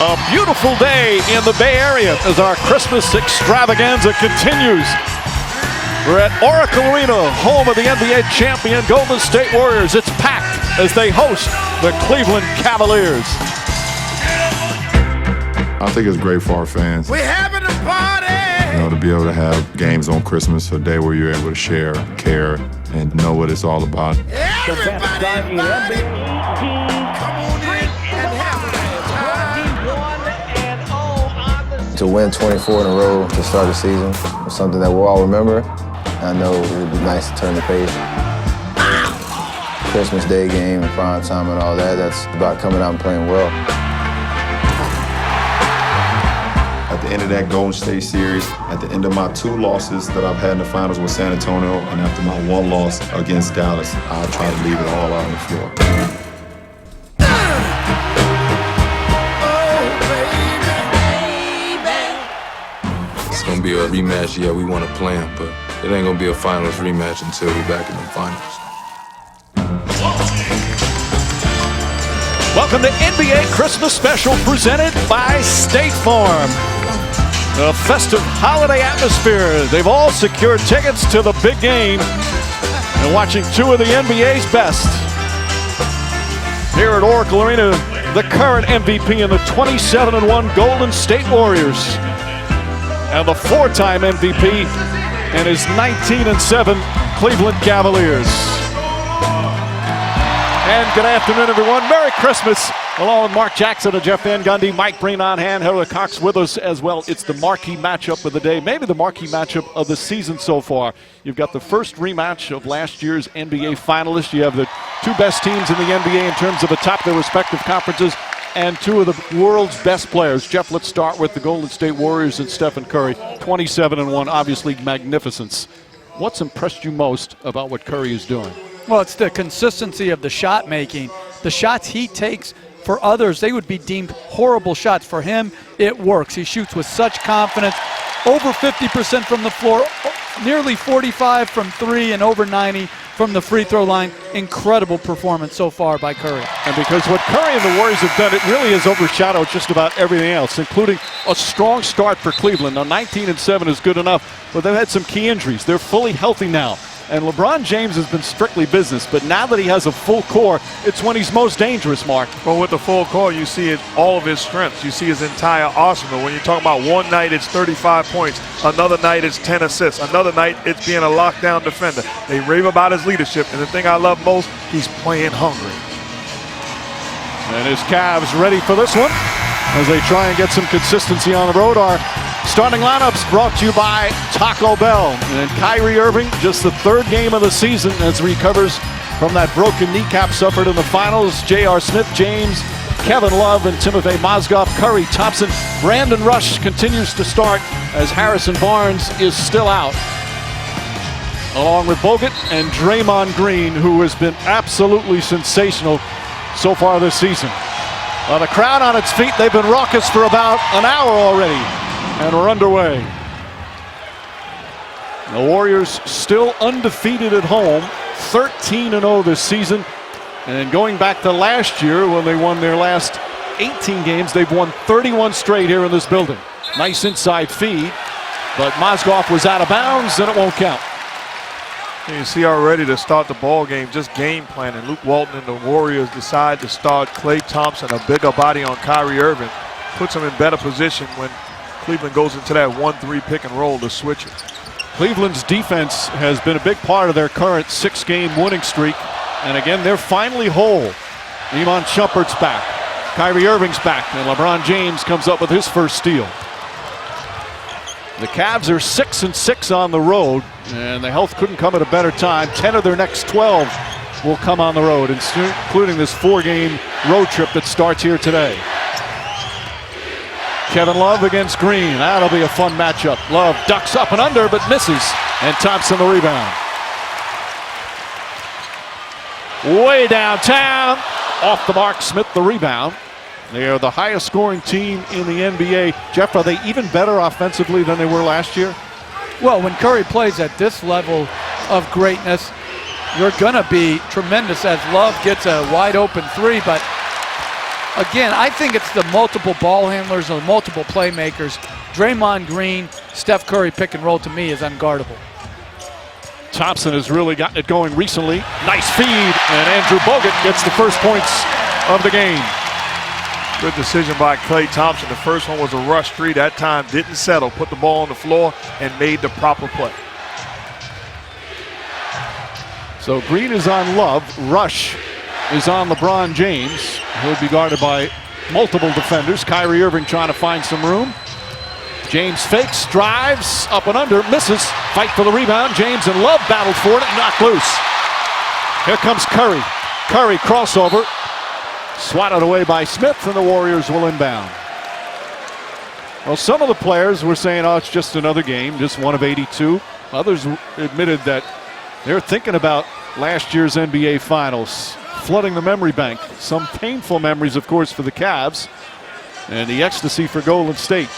A beautiful day in the Bay Area as our Christmas extravaganza continues. We're at Oracle Arena, home of the NBA champion Golden State Warriors. It's packed as they host the Cleveland Cavaliers. I think it's great for our fans. We're having a party! You know, to be able to have games on Christmas, a day where you're able to share, care, and know what it's all about. Everybody, come on in and have a time. To win 24 in a row to start the season was something that we'll all remember. I know it would be nice to turn the page. Christmas Day game and prime time and all that, that's about coming out and playing well. At the end of that Golden State series, at the end of my 2 losses that I've had in the finals with San Antonio, and after my 1 loss against Dallas, I'll try to leave it all out on the floor. It's gonna be a rematch, yeah, we want to play them, but it ain't gonna be a finals rematch until we're back in the finals. Welcome to NBA Christmas Special presented by State Farm. A festive holiday atmosphere. They've all secured tickets to the big game and watching 2 of the NBA's best. Here at Oracle Arena, the current MVP in the 27-1 Golden State Warriors and the 4-time MVP and his 19-7 Cleveland Cavaliers. And good afternoon, everyone. Merry Christmas. Along with Mark Jackson and Jeff Van Gundy, Mike Breen on hand, Heather Cox with us as well. It's the marquee matchup of the day, maybe the marquee matchup of the season so far. You've got the first rematch of last year's NBA finalists. You have the 2 best teams in the NBA in terms of atop their respective conferences and 2 of the world's best players. Jeff, let's start with the Golden State Warriors and Stephen Curry. 27-1, obviously magnificence. What's impressed you most about what Curry is doing? Well, it's the consistency of the shot making. The shots he takes, for others, they would be deemed horrible shots. For him, it works. He shoots with such confidence. Over 50% from the floor, nearly 45 from 3, and over 90 from the free throw line. Incredible performance so far by Curry. And because what Curry and the Warriors have done, it really has overshadowed just about everything else, including a strong start for Cleveland. Now, 19-7 is good enough, but they've had some key injuries. They're fully healthy now. And LeBron James has been strictly business, but now that he has a full core, it's when he's most dangerous, Mark. Well, with the full core, you see it, all of his strengths. You see his entire arsenal. When you talk about one night, it's 35 points. Another night, it's 10 assists. Another night, it's being a lockdown defender. They rave about his leadership, and the thing I love most, he's playing hungry. And his Cavs ready for this one as they try and get some consistency on the road. Our starting lineups brought to you by Taco Bell. And Kyrie Irving, just the 3rd game of the season as he recovers from that broken kneecap suffered in the finals. J.R. Smith, James, Kevin Love, and Timothy Mozgov, Curry, Thompson. Brandon Rush continues to start as Harrison Barnes is still out, along with Bogut and Draymond Green, who has been absolutely sensational so far this season. The crowd on its feet, they've been raucous for about an hour already. And we're underway. The Warriors still undefeated at home, 13-0 this season. And going back to last year when they won their last 18 games, they've won 31 straight here in this building. Nice inside feed, but Mozgov was out of bounds and it won't count. You see already to start the ball game, just game planning. Luke Walton and the Warriors decide to start Klay Thompson, a bigger body on Kyrie Irving. Puts him in better position when Cleveland goes into that 1-3 pick and roll to switch it. Cleveland's defense has been a big part of their current 6-game winning streak. And again, they're finally whole. Iman Shumpert's back. Kyrie Irving's back. And LeBron James comes up with his first steal. The Cavs are 6-6 on the road, and the health couldn't come at a better time. 10 of their next 12 will come on the road, including this 4-game road trip that starts here today. Kevin Love against Green. That'll be a fun matchup. Love ducks up and under, but misses. And Thompson the rebound. Way downtown. Off the mark, Smith the rebound. They are the highest scoring team in the NBA. Jeff, are they even better offensively than they were last year? Well, when Curry plays at this level of greatness, you're going to be tremendous as Love gets a wide open 3, but Again, I think it's the multiple ball handlers and the multiple playmakers. Draymond Green, Steph Curry pick and roll to me is unguardable. Thompson has really gotten it going recently. Nice feed, and Andrew Bogut gets the first points of the game. Good decision by Klay Thompson. The first one was a rush three. That time didn't settle. Put the ball on the floor and made the proper play. So Green is on Love. Rush is on LeBron James. He'll be guarded by multiple defenders. Kyrie Irving trying to find some room. James fakes, drives, up and under, misses. Fight for the rebound. James and Love battled for it and knocked loose. Here comes Curry. Curry crossover. Swatted away by Smith, and the Warriors will inbound. Well, some of the players were saying, oh, it's just another game, just one of 82. Others admitted that they're thinking about last year's NBA Finals, flooding the memory bank. Some painful memories, of course, for the Cavs, and the ecstasy for Golden State.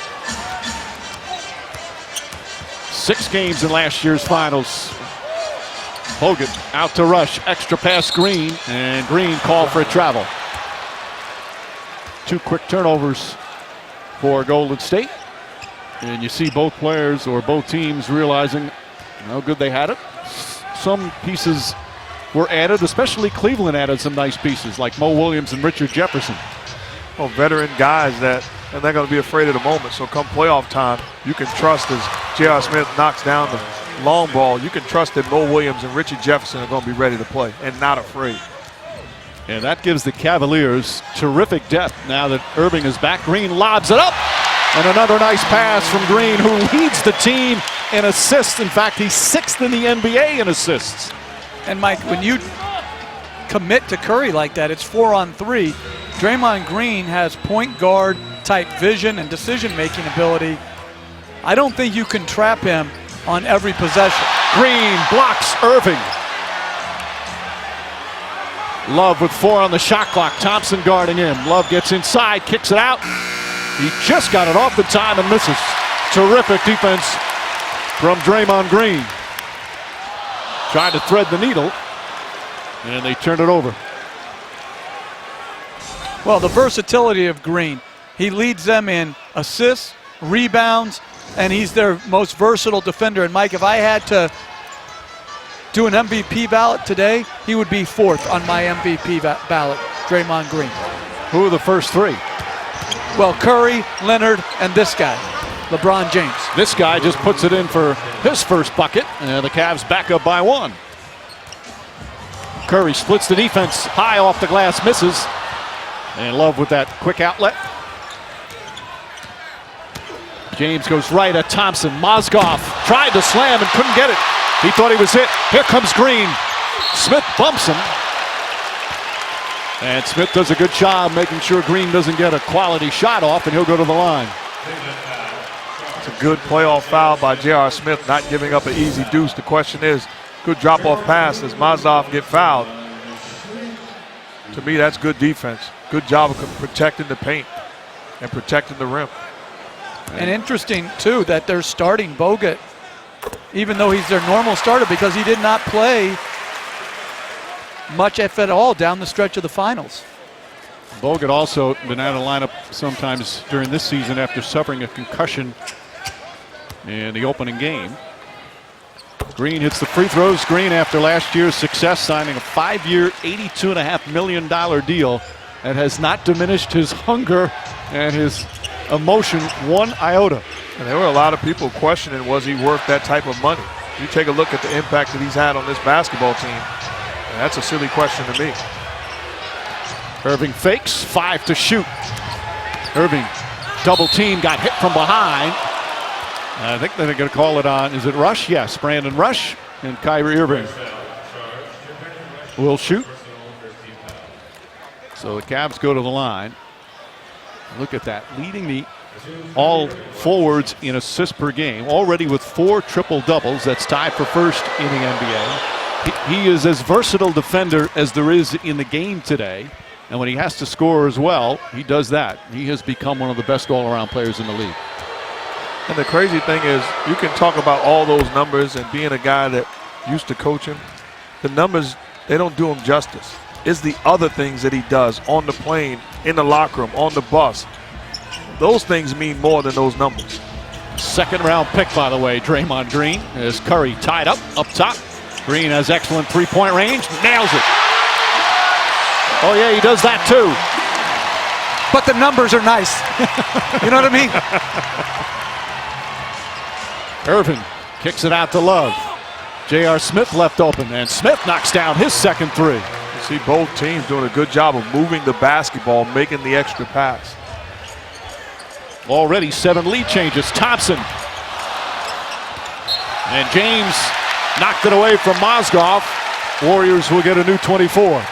6 games in last year's Finals. Bogut out to Rush, extra pass Green, and Green called for a travel. 2 quick turnovers for Golden State. And you see both players or both teams realizing how good they had it. Some pieces were added, especially Cleveland added some nice pieces like Mo Williams and Richard Jefferson. Well, veteran guys that are not going to be afraid of the moment. So come playoff time, you can trust as J.R. Smith knocks down the long ball, you can trust that Mo Williams and Richard Jefferson are going to be ready to play and not afraid. And that gives the Cavaliers terrific depth now that Irving is back. Green lobs it up. And another nice pass from Green, who leads the team in assists. In fact, he's 6th in the NBA in assists. And Mike, when you commit to Curry like that, it's 4-on-3. Draymond Green has point guard type vision and decision-making ability. I don't think you can trap him on every possession. Green blocks Irving. Love with 4 on the shot clock. Thompson guarding him. Love gets inside, kicks it out. He just got it off the time and misses. Terrific defense from Draymond Green. Tried to thread the needle, and they turned it over. Well, the versatility of Green. He leads them in assists, rebounds, and he's their most versatile defender. And Mike, if I had to do an MVP ballot today, he would be 4th on my MVP ballot, Draymond Green. Who are the first 3? Well, Curry, Leonard, and this guy, LeBron James. This guy just puts it in for his first bucket, and the Cavs back up by 1. Curry splits the defense, high off the glass, misses. And Love with that quick outlet. James goes right at Thompson. Mozgov tried to slam and couldn't get it. He thought he was hit. Here comes Green. Smith bumps him. And Smith does a good job making sure Green doesn't get a quality shot off, and he'll go to the line. It's a good playoff foul by J.R. Smith, not giving up an easy deuce. The question is, good drop-off pass. Does Mozgov get fouled? To me, that's good defense. Good job of protecting the paint and protecting the rim. And interesting, too, that they're starting Bogut, even though he's their normal starter, because he did not play much, if at all, down the stretch of the finals. Bogut also been out of the lineup sometimes during this season after suffering a concussion in the opening game. Green hits the free throws. Green, after last year's success, signing a 5-year, $82.5 million deal that has not diminished his hunger and his emotion one iota. And there were a lot of people questioning, was he worth that type of money? You take a look at the impact that he's had on this basketball team, and that's a silly question to me. Irving fakes, 5 to shoot. Irving, double team, got hit from behind. I think they're going to call it on, is it Rush? Yes, Brandon Rush and Kyrie Irving will shoot. So the Cavs go to the line. Look at that, leading the all forwards in assists per game, already with 4 triple-doubles. That's tied for first in the NBA. He is as versatile defender as there is in the game today. And when he has to score as well, he does that. He has become one of the best all-around players in the league. And the crazy thing is, you can talk about all those numbers, and being a guy that used to coach him, the numbers, they don't do him justice. It's the other things that he does on the plane, in the locker room, on the bus. Those things mean more than those numbers. Second round pick, by the way, Draymond Green. As Curry tied up top. Green has excellent three-point range, nails it. Oh yeah, he does that too. But the numbers are nice. You know what I mean? Irvin kicks it out to Love. J.R. Smith left open, and Smith knocks down his second three. You see both teams doing a good job of moving the basketball, making the extra pass. Already 7 lead changes. Thompson. And James knocked it away from Mozgov. Warriors will get a new 24.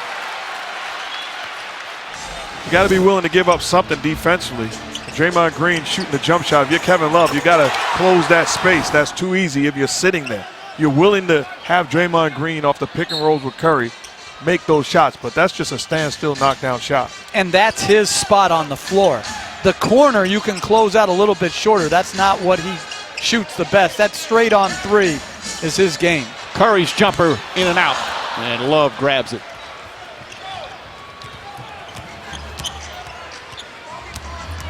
You got to be willing to give up something defensively. Draymond Green shooting the jump shot. If you're Kevin Love, you got to close that space. That's too easy if you're sitting there. You're willing to have Draymond Green off the pick and rolls with Curry make those shots, but that's just a standstill knockdown shot. And that's his spot on the floor. The corner you can close out a little bit shorter. That's not what he shoots the best. That straight on three is his game. Curry's jumper in and out, and Love grabs it.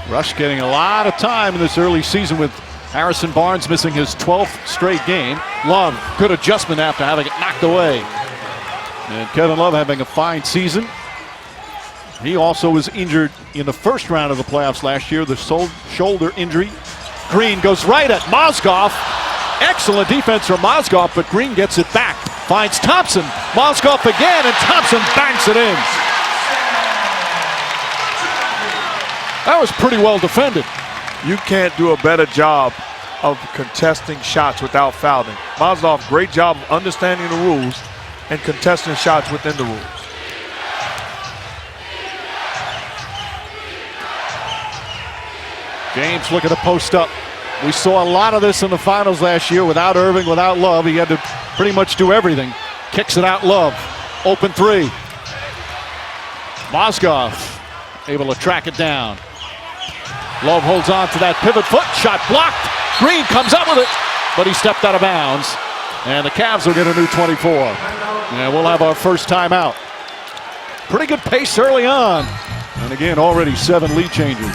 Rush getting a lot of time in this early season with Harrison Barnes missing his 12th straight game. Love, good adjustment after having it knocked away. And Kevin Love having a fine season. He also was injured in the first round of the playoffs last year, the shoulder injury. Green goes right at Mozgov. Excellent defense from Mozgov, but Green gets it back. Finds Thompson. Mozgov again, and Thompson banks it in. That was pretty well defended. You can't do a better job of contesting shots without fouling. Mozgov, great job of understanding the rules and contesting shots within the rules. James looking to post up. We saw a lot of this in the finals last year without Irving, without Love. He had to pretty much do everything. Kicks it out, Love. Open three. Mozgov able to track it down. Love holds on to that pivot foot. Shot blocked. Green comes up with it, but he stepped out of bounds. And the Cavs will get a new 24. And we'll have our first timeout. Pretty good pace early on. And again, already 7 lead changes.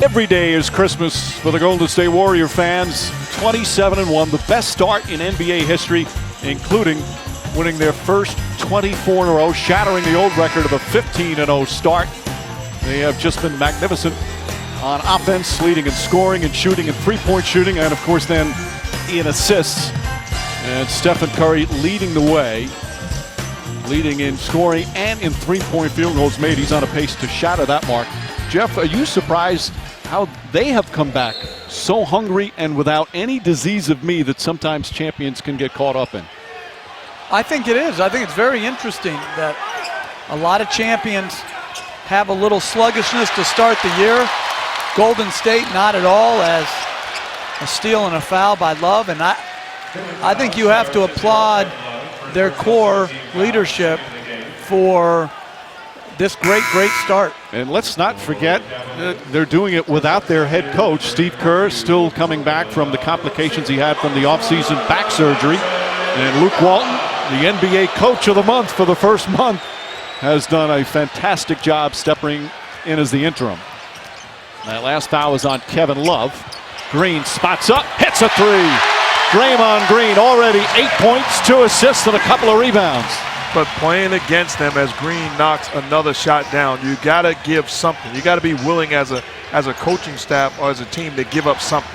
Every day is Christmas for the Golden State Warrior fans. 27-1, the best start in NBA history, including winning their first 24 in a row, shattering the old record of a 15-0 start. They have just been magnificent on offense, leading in scoring and shooting and three-point shooting, and of course then in assists. And Stephen Curry leading the way, leading in scoring and in three-point field goals made. He's on a pace to shatter that mark. Jeff, are you surprised how they have come back so hungry and without any disease of me that sometimes champions can get caught up in? I think it is. I think it's very interesting that a lot of champions have a little sluggishness to start the year. Golden State, not at all, as a steal and a foul by Love. And I think you have to applaud their core leadership for this great start. And let's not forget they're doing it without their head coach. Steve Kerr still coming back from the complications he had from the offseason back surgery. And Luke Walton, the NBA Coach of the Month for the first month, has done a fantastic job stepping in as the interim. That last foul is on Kevin Love. Green spots up, hits a three. Draymond Green already 8 points, 2 assists, and a couple of rebounds. But playing against them as Green knocks another shot down, you got to give something. You got to be willing as a coaching staff or as a team to give up something.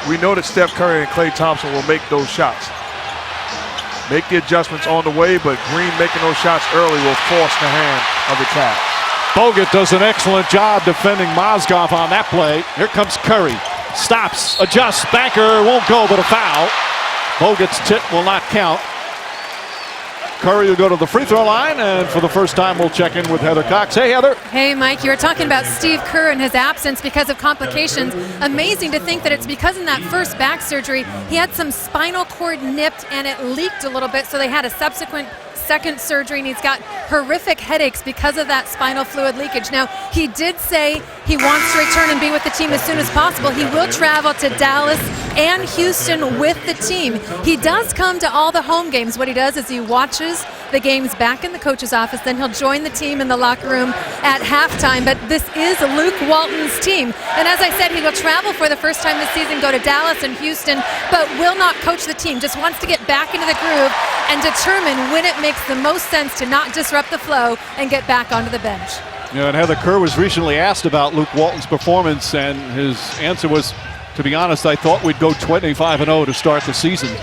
We know that Steph Curry and Klay Thompson will make those shots. Make the adjustments on the way, but Green making those shots early will force the hand of the Cavs. Bogut does an excellent job defending Mozgov on that play. Here comes Curry. Stops, adjusts, banker won't go, but a foul. Bogut's tip will not count. Curry will go to the free throw line, and for the first time we'll check in with Heather Cox. Hey, Heather. Hey, Mike, you were talking about Steve Kerr and his absence because of complications. Amazing to think that it's because in that first back surgery, he had some spinal cord nipped and it leaked a little bit, so they had a subsequent second surgery, and he's got horrific headaches because of that spinal fluid leakage. Now, he did say he wants to return and be with the team as soon as possible. He will travel to Dallas and Houston with the team. He does come to all the home games. What he does is he watches the games back in the coach's office, then he'll join the team in the locker room at halftime. But this is Luke Walton's team. And as I said, he will travel for the first time this season, go to Dallas and Houston, but will not coach the team. Just wants to get back into the groove and determine when it makes the most sense to not disrupt the flow and get back onto the bench. Yeah, and Heather Kerr was recently asked about Luke Walton's performance, and his answer was, to be honest, I thought we'd go 25-0 to start the season.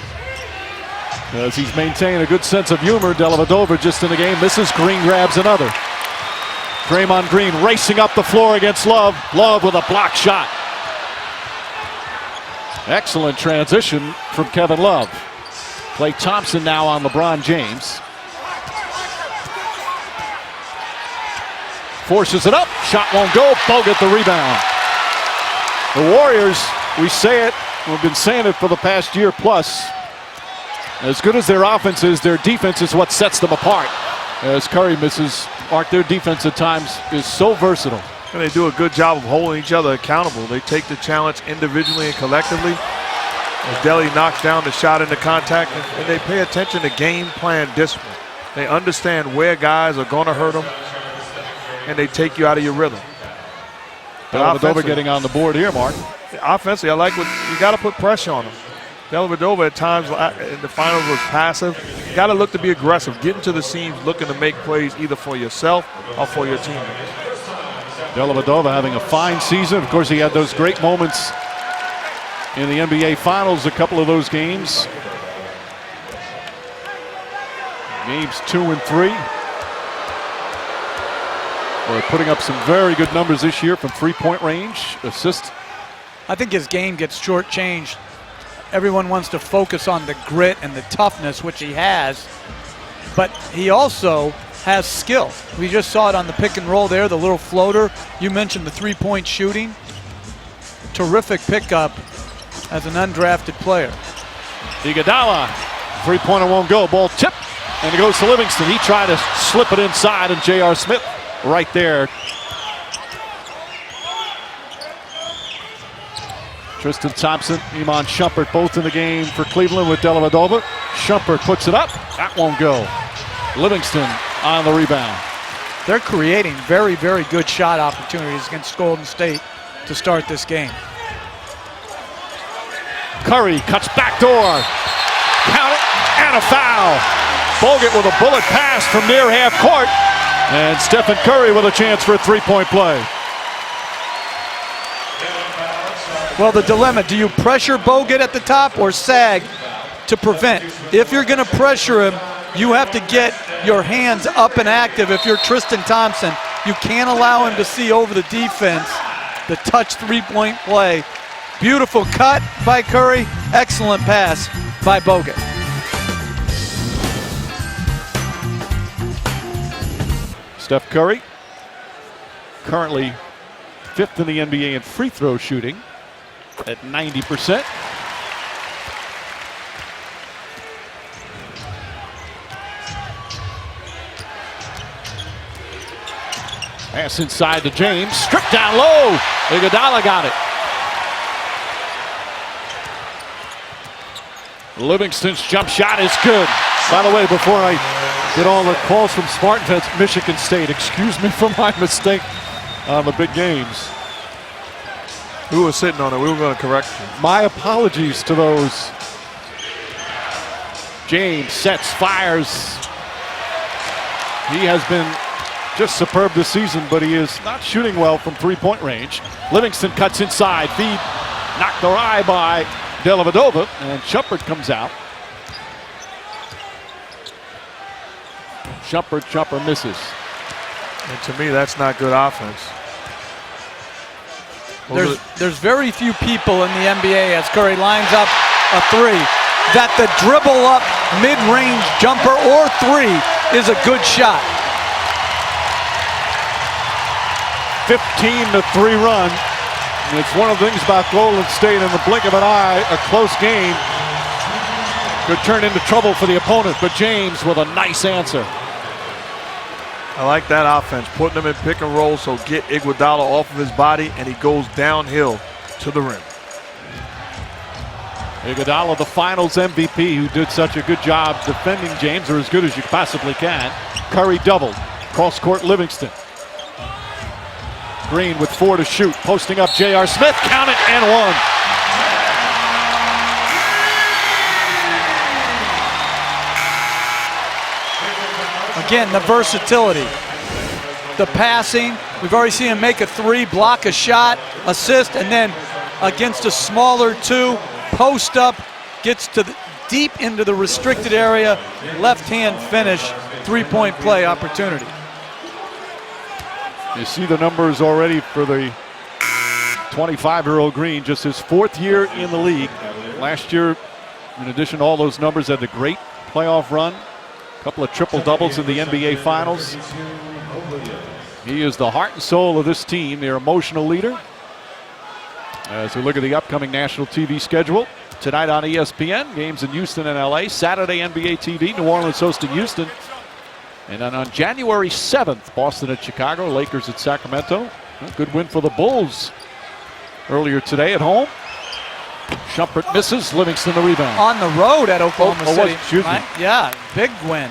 As he's maintained a good sense of humor, Dellavedova just in the game. Misses. Green grabs another. Draymond Green racing up the floor against Love. Love with a block shot. Excellent transition from Kevin Love. Klay Thompson now on LeBron James. Forces it up. Shot won't go. Bogut the rebound. The Warriors, we say it, we've been saying it for the past year plus. As good as their offense is, their defense is what sets them apart. As Curry misses, Mark, their defense at times is so versatile. And they do a good job of holding each other accountable. They take the challenge individually and collectively. As Delly knocks down the shot into contact, and they pay attention to game plan discipline. They understand where guys are going to hurt them, and they take you out of your rhythm. Dellavedova getting on the board here, Mark. Offensively, I like what you got to put pressure on them. Dellavedova at times in the finals was passive. You got to look to be aggressive, get into the seams, looking to make plays either for yourself or for your teammates. Dellavedova having a fine season. Of course, he had those great moments in the NBA Finals, a couple of those games. Games 2 and 3. We're putting up some very good numbers this year from three-point range, assist. I think his game gets shortchanged. Everyone wants to focus on the grit and the toughness, which he has, but he also has skill. We just saw it on the pick and roll there, the little floater. You mentioned the three-point shooting. Terrific pickup as an undrafted player. Iguodala, three-pointer won't go. Ball tip, and it goes to Livingston. He tried to slip it inside, and J.R. Smith right there. Tristan Thompson, Iman Shumpert both in the game for Cleveland with Dellavedova. Shumpert puts it up. That won't go. Livingston on the rebound. They're creating very, very good shot opportunities against Golden State to start this game. Curry cuts back door. Count it, and a foul. Bogut with a bullet pass from near half court. And Stephen Curry with a chance for a three-point play. Well, the dilemma, do you pressure Bogut at the top or sag to prevent? If you're going to pressure him, you have to get your hands up and active. If you're Tristan Thompson, you can't allow him to see over the defense the touch three-point play. Beautiful cut by Curry, excellent pass by Bogut. Steph Curry, currently 5th in the NBA in free throw shooting at 90%. Pass inside to James, stripped down low. Iguodala got it. Livingston's jump shot is good. By the way, before I get all the calls from Spartan fans, Michigan State, excuse me for my mistake on the big games. We were sitting on it. We were going to correct you. My apologies to those. James sets, fires. He has been just superb this season, but he is not shooting well from three-point range. Livingston cuts inside. Feed knocked awry by Dellavedova, and Shumpert comes out. Shumpert misses. And to me, that's not good offense. There's very few people in the NBA, as Curry lines up a three, that the dribble up mid-range jumper or three is a good shot. 15-3 run. And it's one of the things about Golden State, in the blink of an eye, a close game could turn into trouble for the opponent, but James with a nice answer. I like that offense, putting him in pick and roll, so get Iguodala off of his body and he goes downhill to the rim. Iguodala, the finals MVP, who did such a good job defending James, or as good as you possibly can. Curry doubled. Cross-court Livingston. Green with 4 to shoot. Posting up J.R. Smith. Count it and one. Again, the versatility. The passing. We've already seen him make a 3, block a shot, assist, and then against a smaller 2, post up, gets to deep into the restricted area, left-hand finish, 3-point play opportunity. You see the numbers already for the 25-year-old Green, just his 4th year in the league. Last year, in addition to all those numbers, had the great playoff run. A couple of triple-doubles in the NBA Finals. He is the heart and soul of this team, their emotional leader. As we look at the upcoming national TV schedule, tonight on ESPN, games in Houston and LA. Saturday, NBA TV, New Orleans hosting Houston. And then on January 7th, Boston at Chicago, Lakers at Sacramento. A good win for the Bulls earlier today at home. Shumpert misses, Livingston the rebound. On the road at Oklahoma City. Excuse me. Right? Yeah, big win.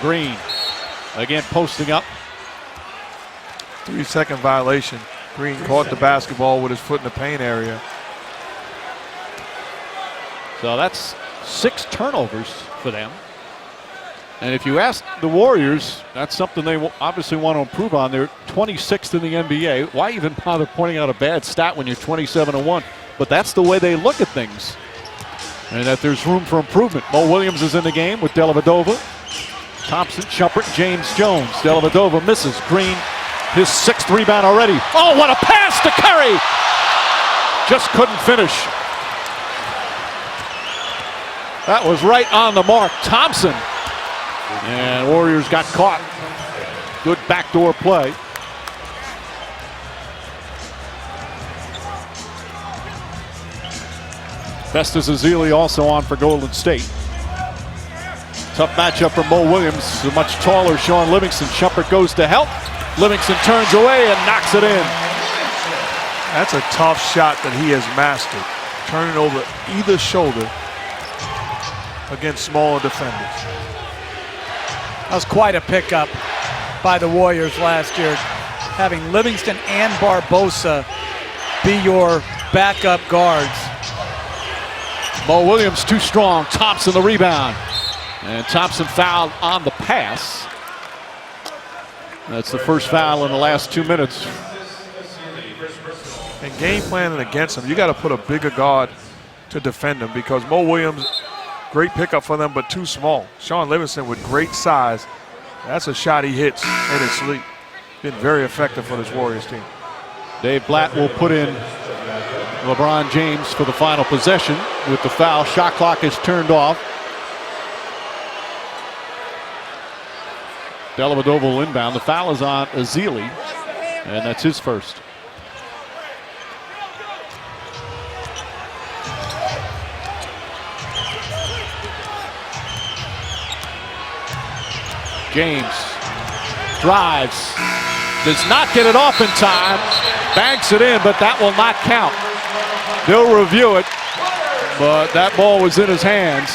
Green, again posting up. 3-second violation. Green caught the basketball with his foot in the paint area. So that's 6 turnovers for them. And if you ask the Warriors, that's something they obviously want to improve on. They're 26th in the NBA. Why even bother pointing out a bad stat when you're 27-1? But that's the way they look at things. And that there's room for improvement. Mo Williams is in the game with Dellavedova. Thompson, Shumpert, James Jones. Dellavedova misses. Green, his 6th rebound already. Oh, what a pass to Curry! Just couldn't finish. That was right on the mark. Thompson. And Warriors got caught. Good backdoor play. Festus Ezeli also on for Golden State. Tough matchup for Mo Williams. The much taller Sean Livingston. Shumpert goes to help. Livingston turns away and knocks it in. That's a tough shot that he has mastered. Turning over either shoulder against smaller defenders. That was quite a pickup by the Warriors last year. Having Livingston and Barbosa be your backup guards. Mo Williams too strong. Thompson the rebound. And Thompson fouled on the pass. That's the first foul in the last 2 minutes. And game planning against him, you got to put a bigger guard to defend him because Mo Williams, great pickup for them, but too small. Sean Livingston with great size. That's a shot he hits in his sleep. Been very effective for this Warriors team. Dave Blatt will put in LeBron James for the final possession with the foul. Shot clock is turned off. Dellavedova will inbound. The foul is on Ezeli, and that's his first. James drives, does not get it off in time, banks it in, but that will not count. They'll review it, but that ball was in his hands.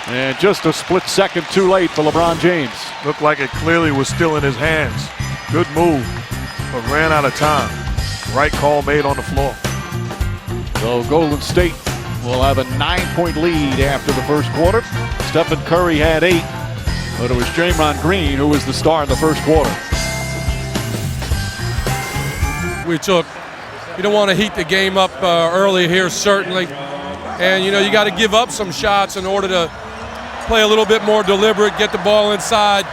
And just a split second too late for LeBron James. Looked like it clearly was still in his hands. Good move, but ran out of time. Right call made on the floor. So Golden State will have a 9-point lead after the first quarter. Stephen Curry had 8, but it was Draymond Green who was the star in the first quarter. You don't want to heat the game up early here, certainly. And, you got to give up some shots in order to play a little bit more deliberate, get the ball inside,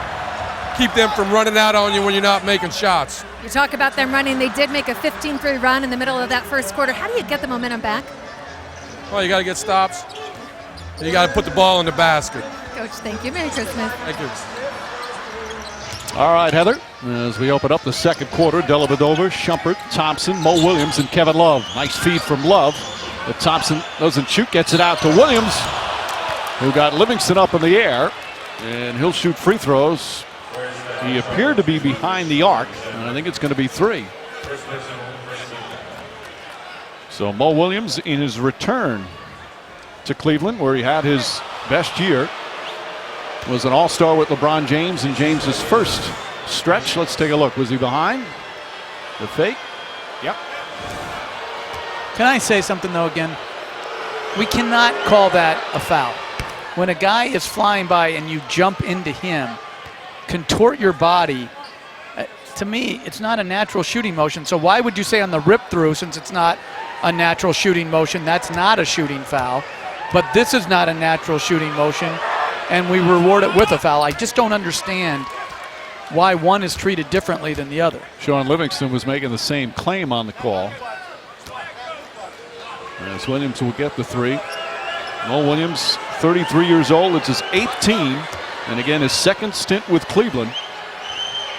keep them from running out on you when you're not making shots. You talk about them running. They did make a 15-3 run in the middle of that first quarter. How do you get the momentum back? Well, you got to get stops. And you got to put the ball in the basket. Coach, thank you. Merry Christmas. Thank you. All right, Heather, as we open up the second quarter, Dellavedova, Shumpert, Thompson, Mo Williams, and Kevin Love. Nice feed from Love, but Thompson doesn't shoot, gets it out to Williams, who got Livingston up in the air, and he'll shoot free throws. He appeared to be behind the arc, and I think it's going to be 3. So Mo Williams in his return to Cleveland, where he had his best year, was an all-star with LeBron James in James's first stretch. Let's take a look. Was he behind the fake? Yep. Can I say something though again? We cannot call that a foul. When a guy is flying by and you jump into him, contort your body, to me, it's not a natural shooting motion. So why would you say on the rip through, since it's not a natural shooting motion, that's not a shooting foul? But this is not a natural shooting motion, and we reward it with a foul. I just don't understand why one is treated differently than the other. Sean Livingston was making the same claim on the call. As Williams will get the three. Mo Williams, 33 years old. It's his 8th team. And again, his second stint with Cleveland.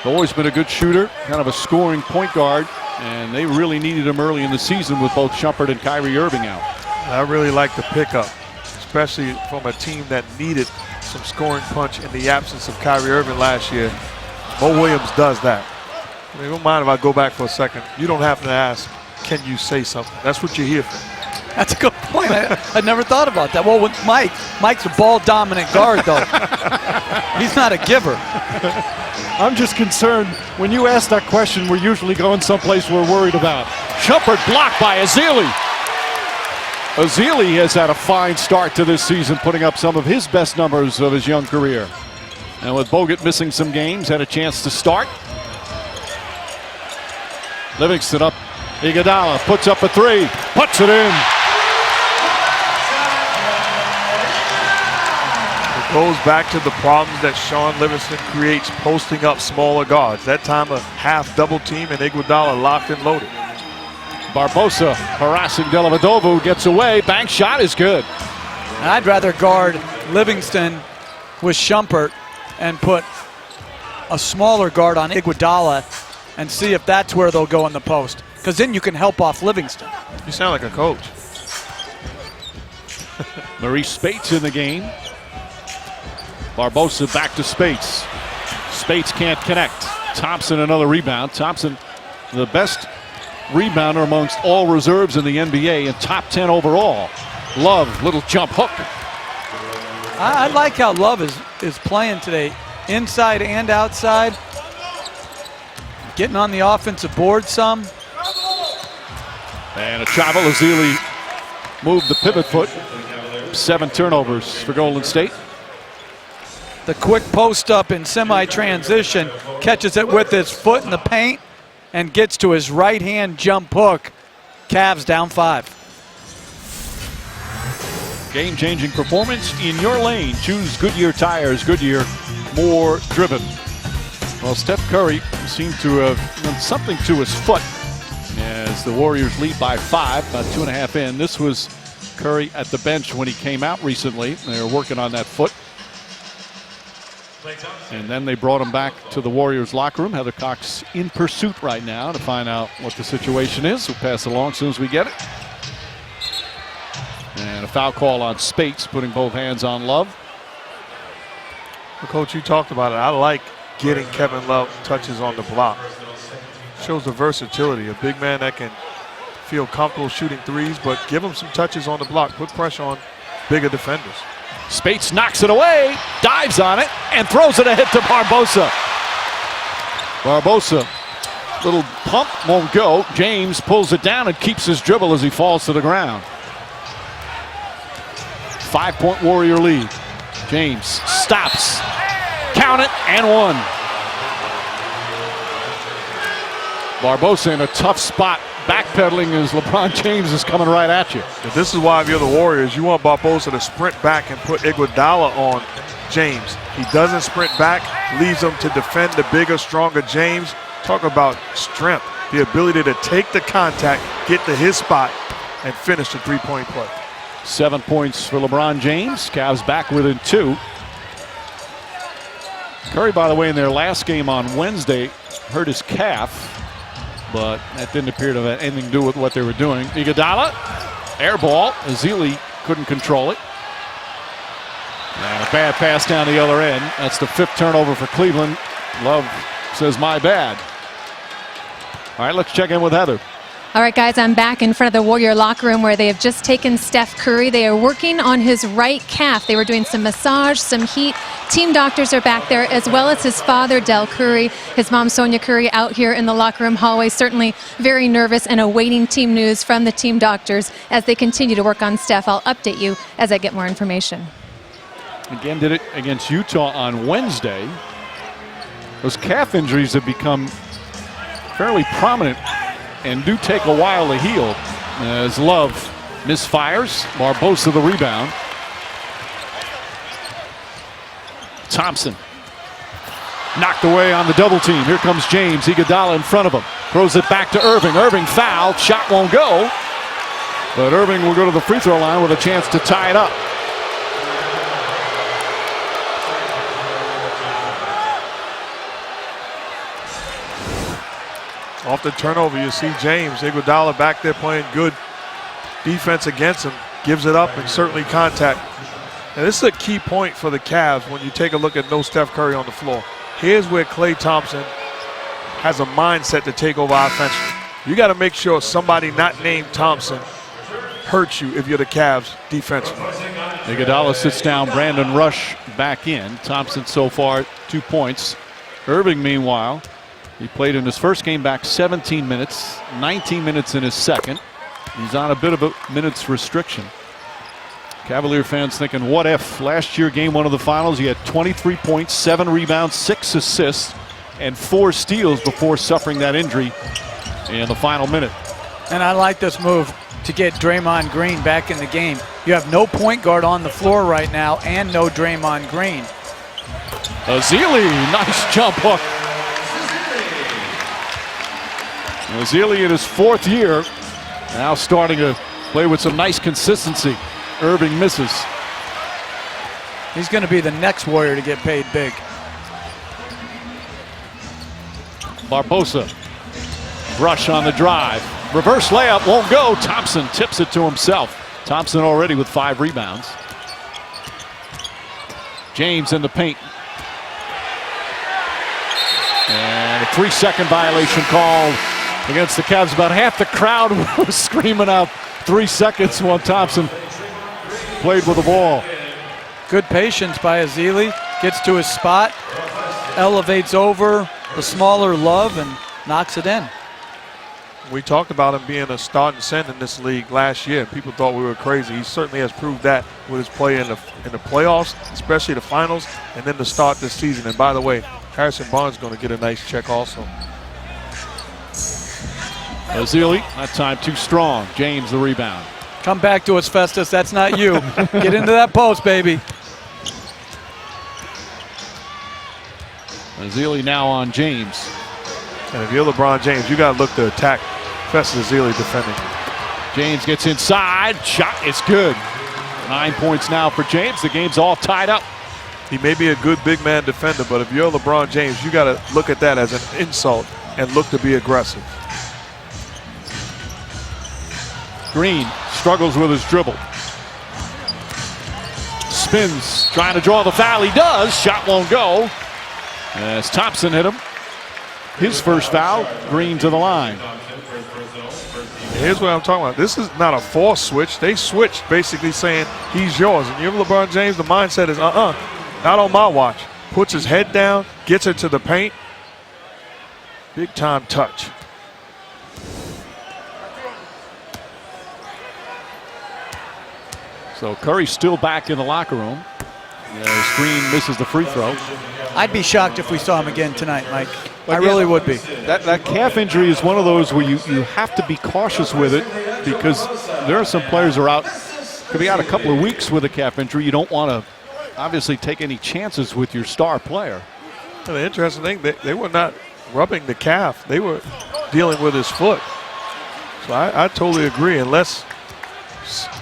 Always been a good shooter, kind of a scoring point guard. And they really needed him early in the season with both Shumpert and Kyrie Irving out. I really like the pickup, especially from a team that needed some scoring punch in the absence of Kyrie Irving last year. Mo Williams does that. I mean, don't mind if I go back for a second. You don't have to ask, can you say something? That's what you're here for. That's a good point. I never thought about that. Well, with Mike's a ball-dominant guard, though. He's not a giver. I'm just concerned. When you ask that question, we're usually going someplace we're worried about. Shumpert blocked by Ezeli. Ezeli has had a fine start to this season, putting up some of his best numbers of his young career. And with Bogut missing some games, had a chance to start. Livingston up. Iguodala puts up a three, puts it in. It goes back to the problems that Sean Livingston creates posting up smaller guards. That time a half double team and Iguodala locked and loaded. Barbosa harassing Dellavedova, gets away. Bank shot is good. And I'd rather guard Livingston with Shumpert and put a smaller guard on Iguodala and see if that's where they'll go in the post. Because then you can help off Livingston. You sound like a coach. Maurice Spates in the game. Barbosa back to Spates. Spates can't connect. Thompson another rebound. Thompson, the best rebounder amongst all reserves in the NBA and top 10 overall. Love, little jump hook. I like how Love is playing today, inside and outside. Getting on the offensive board some. And a travel. Ezeli moved the pivot foot. 7 turnovers for Golden State. The quick post up in semi-transition, catches it with his foot in the paint and gets to his right hand jump hook. Cavs down 5. Game-changing performance in your lane. Choose Goodyear tires. Goodyear, more driven. Well, Steph Curry seemed to have done something to his foot as the Warriors lead by 5, about 2.5 in. This was Curry at the bench when he came out recently. They were working on that foot. And then they brought him back to the Warriors locker room. Heather Cox in pursuit right now to find out what the situation is. We'll pass it along as soon as we get it. And a foul call on Spates, putting both hands on Love. Well, Coach, you talked about it. I like getting Kevin Love touches on the block. Shows the versatility. A big man that can feel comfortable shooting threes, but give him some touches on the block. Put pressure on bigger defenders. Spates knocks it away, dives on it, and throws it ahead to Barbosa. Barbosa, little pump, won't go. James pulls it down and keeps his dribble as he falls to the ground. 5-point Warrior lead. James stops, count it, and 1. Barbosa in a tough spot, backpedaling as LeBron James is coming right at you. This is why if you're the Warriors, you want Barbosa to sprint back and put Iguodala on James. He doesn't sprint back, leaves him to defend the bigger, stronger James. Talk about strength, the ability to take the contact, get to his spot, and finish the three-point play. 7 points for LeBron James. Cavs back within 2. Curry, by the way, in their last game on Wednesday, hurt his calf, but that didn't appear to have anything to do with what they were doing. Iguodala, air ball. Ezeli couldn't control it. And a bad pass down the other end. That's the 5th turnover for Cleveland. Love says, my bad. All right, let's check in with Heather. All right, guys, I'm back in front of the Warrior locker room where they have just taken Steph Curry. They are working on his right calf. They were doing some massage, some heat. Team doctors are back there, as well as his father, Del Curry, his mom, Sonia Curry, out here in the locker room hallway, certainly very nervous and awaiting team news from the team doctors as they continue to work on Steph. I'll update you as I get more information. Again, did it against Utah on Wednesday. Those calf injuries have become fairly prominent and do take a while to heal. As Love misfires, Barbosa the rebound. Thompson knocked away on the double team. Here comes James. Iguodala in front of him. Throws it back to Irving. Irving fouled. Shot won't go. But Irving will go to the free throw line with a chance to tie it up. Off the turnover, you see James Iguodala back there playing good defense against him. Gives it up and certainly contact. And this is a key point for the Cavs when you take a look at no Steph Curry on the floor. Here's where Klay Thompson has a mindset to take over offensively. You got to make sure somebody not named Thompson hurts you if you're the Cavs defensively. Iguodala sits down. Brandon Rush back in. Thompson so far 2 points. Irving, meanwhile, he played in his first game back 17 minutes, 19 minutes in his second. He's on a bit of a minutes restriction. Cavalier fans thinking, what if? Last year, game one of the finals, he had 23 points, 7 rebounds, 6 assists, and 4 steals before suffering that injury in the final minute. And I like this move to get Draymond Green back in the game. You have no point guard on the floor right now and no Draymond Green. Ezeli, nice jump hook. Ezeli in his 4th year, now starting to play with some nice consistency. Irving misses. He's going to be the next Warrior to get paid big. Barbosa, Rush on the drive. Reverse layup won't go. Thompson tips it to himself. Thompson already with 5 rebounds. James in the paint. And a 3-second violation called against the Cavs. About half the crowd was screaming out 3 seconds while Thompson played with the ball. Good patience by Ezeli. Gets to his spot, elevates over the smaller Love, and knocks it in. We talked about him being a starting center in this league last year. People thought we were crazy. He certainly has proved that with his play in the playoffs, especially the finals, and then to start this season. And by the way, Harrison Barnes is going to get a nice check also. Ezeli, that time too strong. James the rebound. Come back to us, Festus. That's not you. Get into that post, baby. Ezeli now on James. And if you're LeBron James, you got to look to attack Festus Ezeli defending. James gets inside. Shot is good. 9 points now for James. The game's all tied up. He may be a good big man defender, but if you're LeBron James, you got to look at that as an insult and look to be aggressive. Green struggles with his dribble. Spins, trying to draw the foul. He does. Shot won't go. As Thompson hit him. His first foul. Green to the line. Here's what I'm talking about. This is not a forced switch. They switched, basically saying he's yours. And you're LeBron James, the mindset is not on my watch. Puts his head down, gets it to the paint. Big time touch. So Curry's still back in the locker room. As Green misses the free throw. I'd be shocked if we saw him again tonight, Mike. I really would be. That calf injury is one of those where you have to be cautious with it, because there are some players who are out, could be out a couple of weeks with a calf injury. You don't want to obviously take any chances with your star player. And the interesting thing, they were not rubbing the calf. They were dealing with his foot. So I totally agree. Unless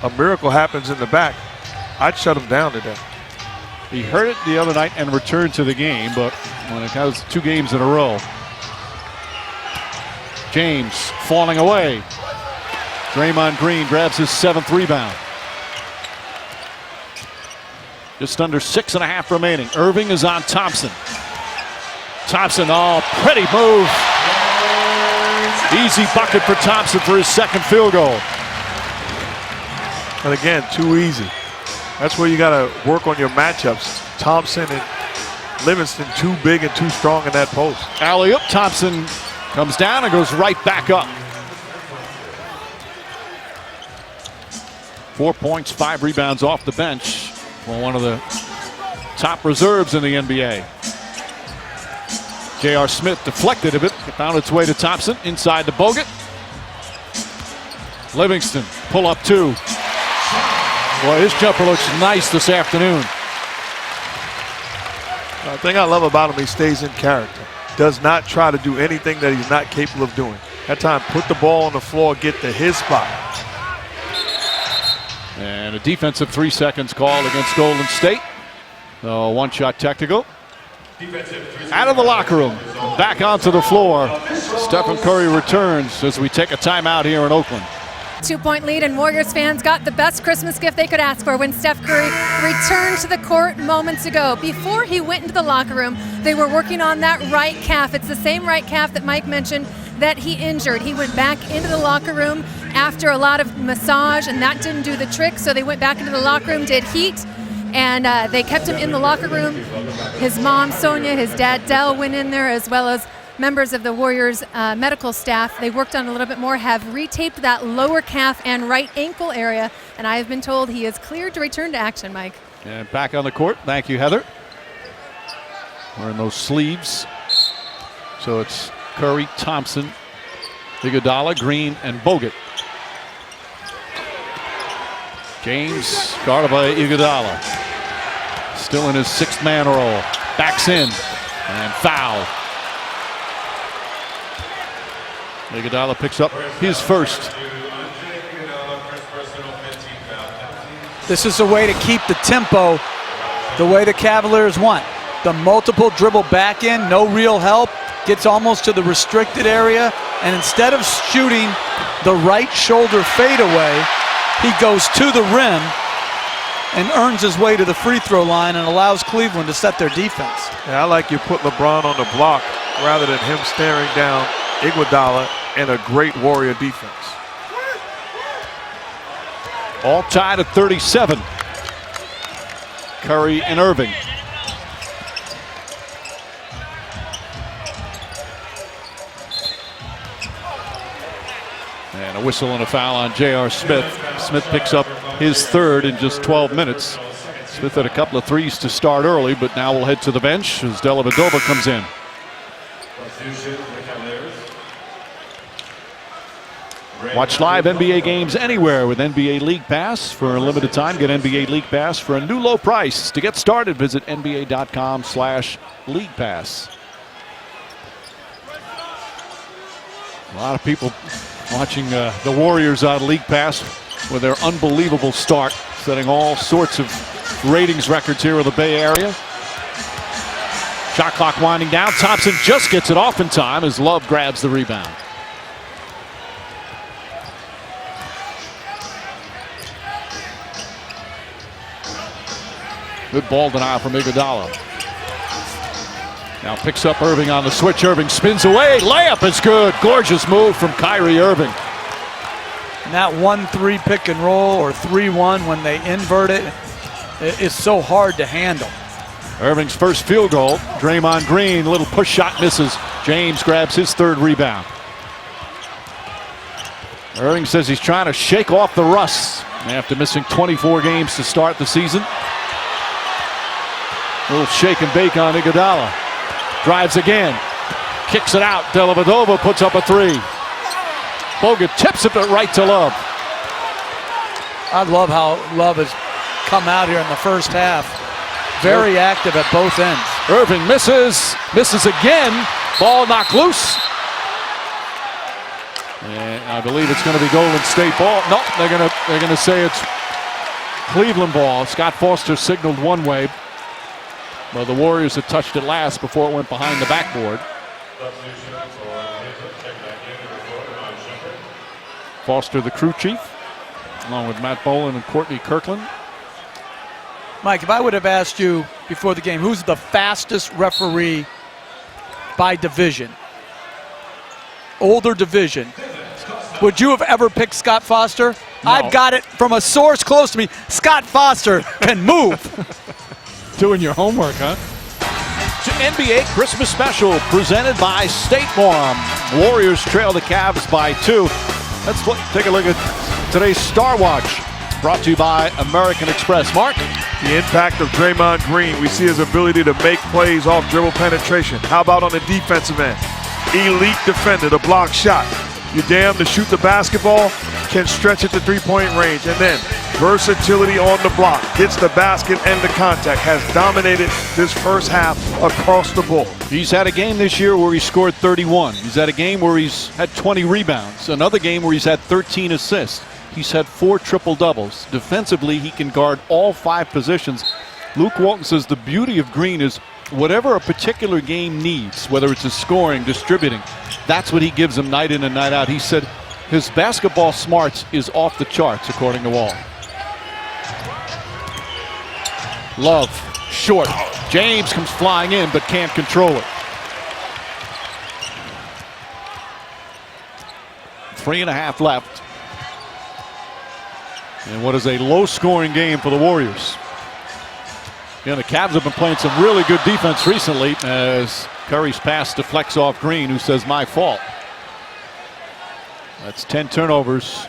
a miracle happens in the back, I'd shut him down today. He hurt it the other night and returned to the game, but when it comes 2 games in a row. James falling away. Draymond Green grabs his 7th rebound. Just under 6.5 remaining. Irving is on Thompson. Thompson, pretty move. Easy bucket for Thompson for his second field goal. And again, too easy. That's where you got to work on your matchups. Thompson and Livingston too big and too strong in that post. Alley-oop, Thompson comes down and goes right back up. 4 points, 5 rebounds off the bench for one of the top reserves in the NBA. J.R. Smith deflected a bit, found its way to Thompson, inside to Bogut. Livingston, pull up 2. Boy, his jumper looks nice this afternoon. The thing I love about him, he stays in character. Does not try to do anything that he's not capable of doing. That time, put the ball on the floor, get to his spot. And a defensive 3 seconds call against Golden State. One-shot technical. Out of the locker room, back onto the floor. Stephen Curry returns as we take a timeout here in Oakland. 2-point lead, and Warriors fans got the best Christmas gift they could ask for when Steph Curry returned to the court moments ago. Before he went into the locker room, they were working on that right calf. It's the same right calf that Mike mentioned that he injured. He went back into the locker room after a lot of massage, and that didn't do the trick, so they went back into the locker room, did heat, and they kept him in the locker room. His mom, Sonia, his dad, Dell, went in there, as well as members of the Warriors medical staff. They worked on a little bit more, have retaped that lower calf and right ankle area, and I have been told he is cleared to return to action, Mike. And back on the court. Thank you, Heather. Wearing those sleeves. So it's Curry, Thompson, Iguodala, Green, and Bogut. James, guarded by Iguodala. Still in his 6-man role. Backs in, and foul. Iguodala picks up his first. This is a way to keep the tempo the way the Cavaliers want. The multiple dribble back in, no real help, gets almost to the restricted area, and instead of shooting the right shoulder fadeaway, he goes to the rim and earns his way to the free throw line and allows Cleveland to set their defense. Yeah, I like you put LeBron on the block rather than him staring down Iguodala and a great Warrior defense. All tied at 37. Curry and Irving. And a whistle and a foul on J.R. Smith. Smith picks up his third in just 12 minutes. Smith had a couple of threes to start early, but now we'll head to the bench as Dellavedova comes in. Watch live NBA games anywhere with NBA League Pass. For a limited time, get NBA League Pass for a new low price. To get started, visit nba.com/League Pass. A lot of people watching the Warriors on League Pass with their unbelievable start, setting all sorts of ratings records here in the Bay Area. Shot clock winding down. Thompson just gets it off in time as Love grabs the rebound. Good ball denial from Iguodala. Now picks up Irving on the switch. Irving spins away. Layup is good. Gorgeous move from Kyrie Irving. And that 1-3 pick and roll or 3-1 when they invert it, it's so hard to handle. Irving's first field goal. Draymond Green, little push shot misses. James grabs his third rebound. Irving says he's trying to shake off the rust after missing 24 games to start the season. A little shake and bake on Iguodala. Drives again. Kicks it out. Dellavedova puts up a three. Bogut tips it right to Love. I love how Love has come out here in the first half. Very active at both ends. Irving misses. Misses again. Ball knocked loose. And I believe it's going to be Golden State ball. No, they're going to say it's Cleveland ball. Scott Foster signaled one way. Well, the Warriors had touched it last before it went behind the backboard. Foster, the crew chief, along with Matt Boland and Courtney Kirkland. Mike, if I would have asked you before the game, who's the fastest referee by division? older division, would you have ever picked Scott Foster? No. I've got it from a source close to me. Scott Foster can move. Doing your homework, huh? NBA Christmas Special presented by State Farm. Warriors trail the Cavs by 2. Let's take a look at today's Star Watch, brought to you by American Express. Mark? The impact of Draymond Green. We see his ability to make plays off dribble penetration. How about on the defensive end? Elite defender, the block shot. You're damn to shoot the basketball, can stretch it to three-point range, and then versatility on the block, hits the basket and the contact, has dominated this first half across the board. He's had a game this year where he scored 31. He's had a game where he's had 20 rebounds. Another game where he's had 13 assists. He's had 4 triple-doubles. Defensively, he can guard all 5 positions. Luke Walton says the beauty of Green is whatever a particular game needs, whether it's a scoring, distributing, that's what he gives them night in and night out. He said his basketball smarts is off the charts, according to Wall. Love, short. James comes flying in, but can't control it. 3.5 left. And what is a low-scoring game for the Warriors. Again, the Cavs have been playing some really good defense recently as Curry's pass deflects off Green, who says, my fault. That's 10 turnovers.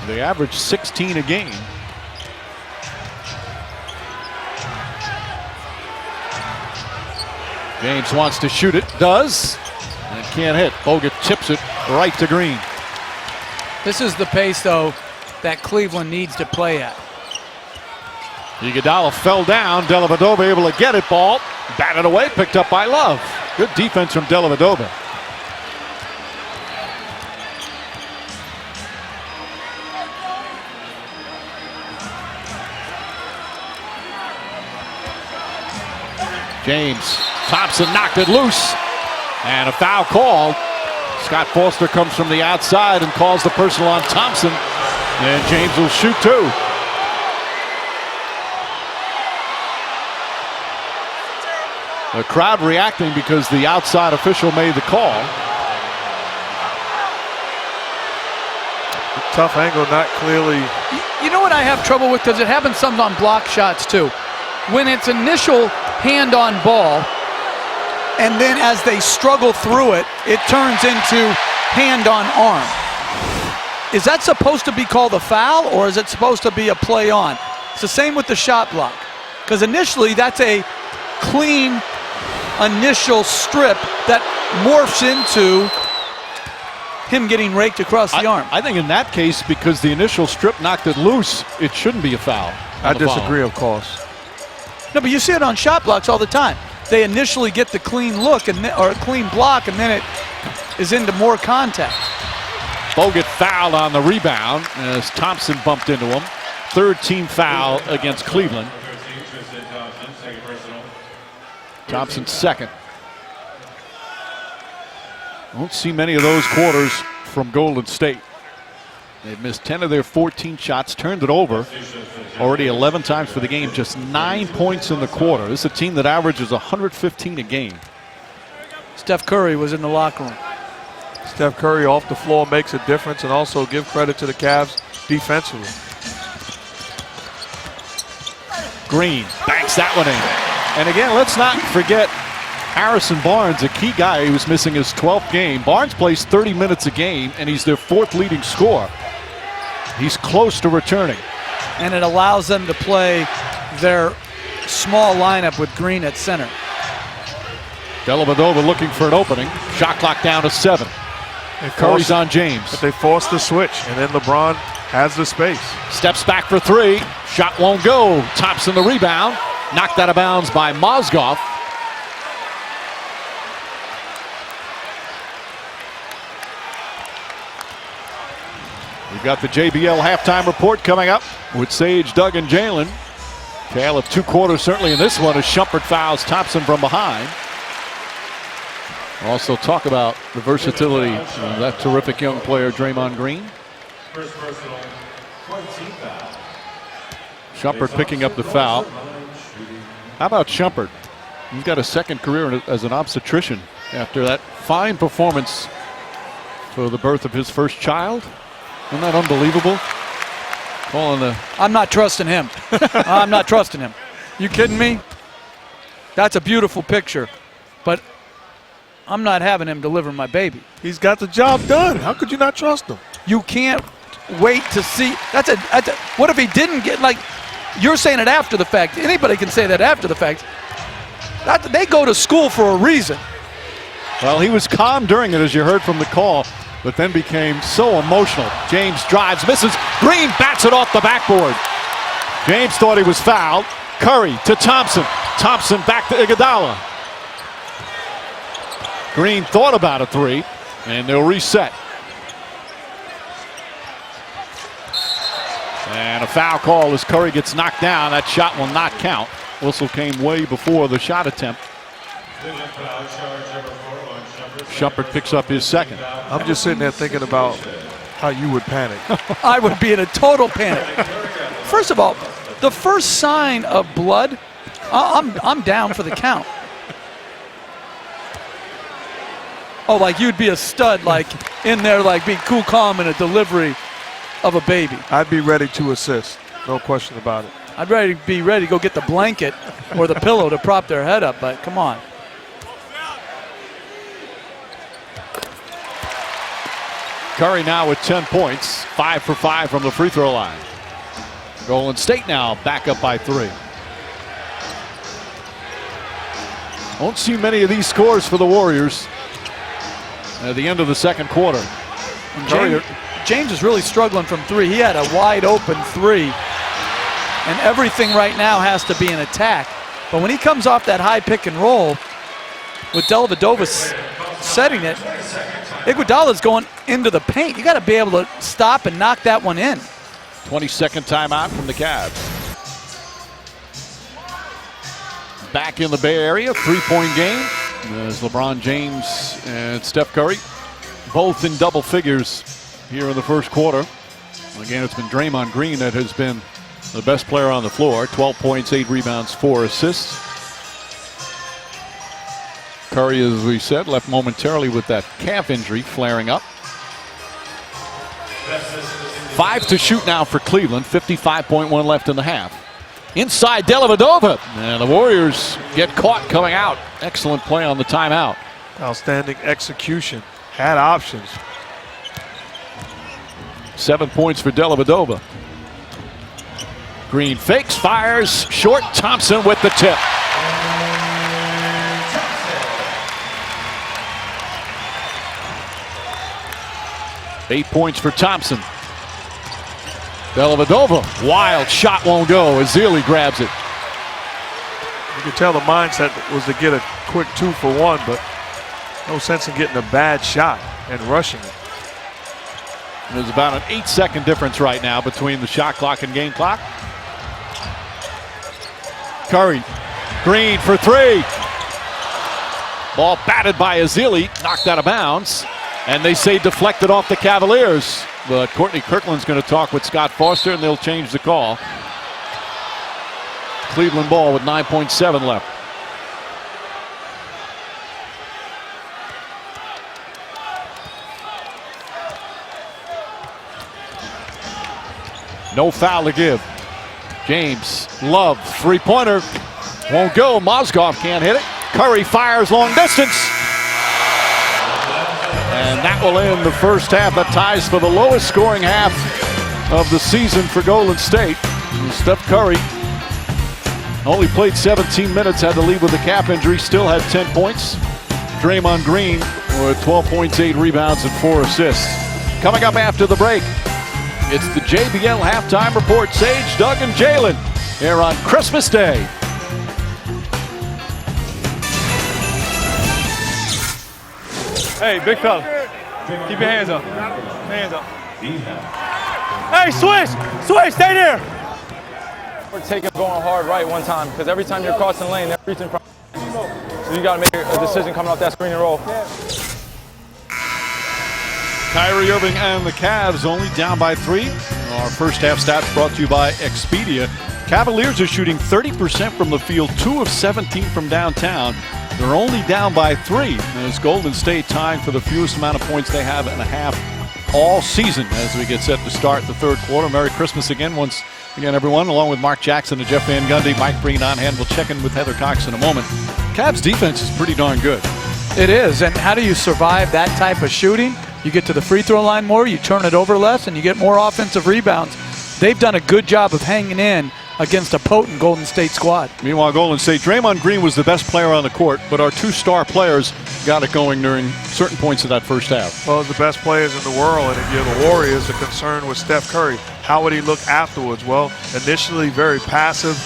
They average 16 a game. James wants to shoot it, does, and can't hit. Bogut chips it right to Green. This is the pace, though, that Cleveland needs to play at. Iguodala fell down. Dellavedova able to get it. Ball batted away, picked up by Love. Good defense from Dellavedova. James, Thompson knocked it loose, and a foul called. Scott Foster comes from the outside and calls the personal on Thompson, and James will shoot 2. The crowd reacting because the outside official made the call. Tough angle, not clearly. You know what I have trouble with, because it happens some on block shots too. When it's initial hand on ball, and then as they struggle through it, it turns into hand on arm. Is that supposed to be called a foul, or is it supposed to be a play on? It's the same with the shot block, because initially that's a clean initial strip that morphs into him getting raked across the arm. I think in that case, because the initial strip knocked it loose, it shouldn't be a foul. I disagree, of course. No, but you see it on shot blocks all the time. They initially get the clean look or a clean block, and then it is into more contact. Bogut fouled on the rebound as Thompson bumped into him. 3rd team foul against Cleveland. Thompson 2nd. Won't see many of those quarters from Golden State. They've missed 10 of their 14 shots, turned it over already 11 times for the game, just 9 points in the quarter. This is a team that averages 115 a game. Steph Curry was in the locker room. Steph Curry off the floor makes a difference, and also give credit to the Cavs defensively. Green banks that one in. And again, let's not forget Harrison Barnes, a key guy who was missing his 12th game. Barnes plays 30 minutes a game, and he's their 4th leading scorer. He's close to returning. And it allows them to play their small lineup with Green at center. Dellavedova looking for an opening. Shot clock down to 7. And Curry's on James. But they force the switch, and then LeBron has the space. Steps back for 3. Shot won't go. Thompson the rebound. Knocked out of bounds by Mozgov. We've got the JBL halftime report coming up with Sage, Doug, and Jalen. Tale of 2 quarters certainly in this one as Shumpert fouls Thompson from behind. Also talk about the versatility of that terrific young player, Draymond Green. Shumpert picking up the foul. How about Shumpert? He's got a second career as an obstetrician after that fine performance for the birth of his first child. Isn't that unbelievable? I'm not trusting him. I'm not trusting him. You kidding me? That's a beautiful picture, but I'm not having him deliver my baby. He's got the job done. How could you not trust him? You can't wait to see. What if he didn't get, like, you're saying it after the fact. Anybody can say that after the fact. They go to school for a reason. Well, he was calm during it, as you heard from the call, but then became so emotional. James drives, misses. Green bats it off the backboard. James thought he was fouled. Curry to Thompson. Thompson back to Iguodala. Green thought about a three, and they'll reset. And a foul call as Curry gets knocked down. That shot will not count. Whistle came way before the shot attempt. Shumpert picks up his second. I'm just sitting there thinking about how you would panic. I would be in a total panic. First of all, the first sign of blood, I'm down for the count. Oh, like you'd be a stud, like in there, like be cool, calm in a delivery of a baby. I'd be ready to assist, no question about it. I'd be ready to go get the blanket or the pillow to prop their head up, but come on. Curry now with 10 points, 5 for 5 from the free throw line. Golden State now back up by 3. Won't see many of these scores for the Warriors at the end of the second quarter. James is really struggling from 3. He had a wide open 3, and everything right now has to be an attack. But when he comes off that high pick and roll with Dellavedova setting it, Iguodala's going into the paint. You got to be able to stop and knock that one in. 22nd timeout from the Cavs. Back in the Bay Area, 3-point game as LeBron James and Steph Curry both in double figures here in the first quarter. Again, it's been Draymond Green that has been the best player on the floor. 12 points, 8 rebounds, 4 assists. Curry, as we said, left momentarily with that calf injury flaring up. 5 to shoot now for Cleveland. 55.1 left in the half. Inside Dellavedova, and the Warriors get caught coming out. Excellent play on the timeout. Outstanding execution. Had options. 7 points for Dellavedova. Green fakes, fires, short. Thompson with the tip. Eight points for Thompson. Dellavedova, wild shot won't go as Zealy grabs it. You can tell the mindset was to get a quick 2 for 1, but no sense in getting a bad shot and rushing it. There's about an 8-second difference right now between the shot clock and game clock. Curry, Green for 3. Ball batted by Zealy, knocked out of bounds. And they say deflected off the Cavaliers. But Courtney Kirkland's going to talk with Scott Foster, and they'll change the call. Cleveland ball with 9.7 left. No foul to give. James, Love, three-pointer. Won't go. Mozgov can't hit it. Curry fires long distance. And that will end the first half. That ties for the lowest scoring half of the season for Golden State. And Steph Curry only played 17 minutes, had to leave with a calf injury, still had 10 points. Draymond Green with 12 points, 8 rebounds, and 4 assists. Coming up after the break, it's the JBL Halftime Report. Sage, Doug, and Jalen here on Christmas Day. Hey, big fella, keep your hands up. Hands up. Hey, switch, stay there. We're taking going hard right one time, because every time you're crossing the lane, they're reaching. So you got to make a decision coming off that screen and roll. Kyrie Irving and the Cavs only down by 3. Our first half stats brought to you by Expedia. Cavaliers are shooting 30% from the field, 2 of 17 from downtown. They're only down by 3 as Golden State tying for the fewest amount of points they have in a half all season as we get set to start the third quarter. Merry Christmas again once again, everyone, along with Mark Jackson and Jeff Van Gundy. Mike bringing on hand. We'll check in with Heather Cox in a moment. Cavs defense is pretty darn good. It is, and how do you survive that type of shooting? You get to the free throw line more, you turn it over less, and you get more offensive rebounds. They've done a good job of hanging in against a potent Golden State squad. Meanwhile, Golden State, Draymond Green was the best player on the court, but our 2 star players got it going during certain points of that first half. Well, the best players in the world, and if you're the Warriors, the concern with Steph Curry. How would he look afterwards? Well, initially very passive,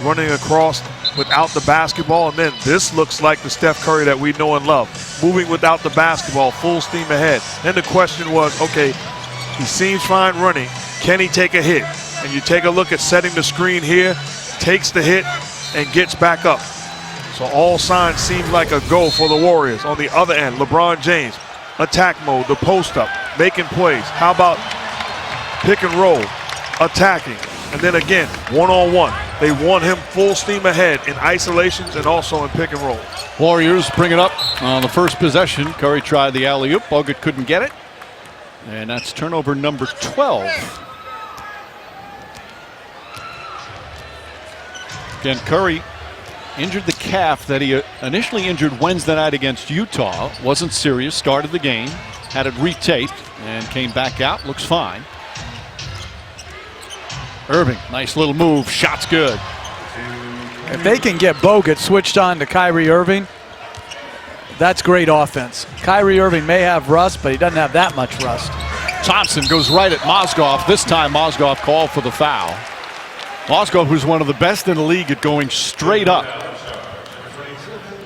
running across without the basketball, and then this looks like the Steph Curry that we know and love. Moving without the basketball, full steam ahead. Then the question was, okay, he seems fine running. Can he take a hit? And you take a look at setting the screen here, takes the hit, and gets back up. So all signs seem like a go for the Warriors. On the other end, LeBron James, attack mode, the post up, making plays. How about pick and roll, attacking, and then again, one-on-one. They want him full steam ahead in isolations and also in pick and roll. Warriors bring it up on the first possession. Curry tried the alley-oop. Bogut couldn't get it. And that's turnover number 12. Again, Curry injured the calf that he initially injured Wednesday night against Utah. Wasn't serious, started the game, had it retaped, and came back out. Looks fine. Irving, nice little move. Shot's good. If they can get Bogut switched on to Kyrie Irving, that's great offense. Kyrie Irving may have rust, but he doesn't have that much rust. Thompson goes right at Mozgov. This time Mozgov called for the foul. Mozgov, who's one of the best in the league at going straight up.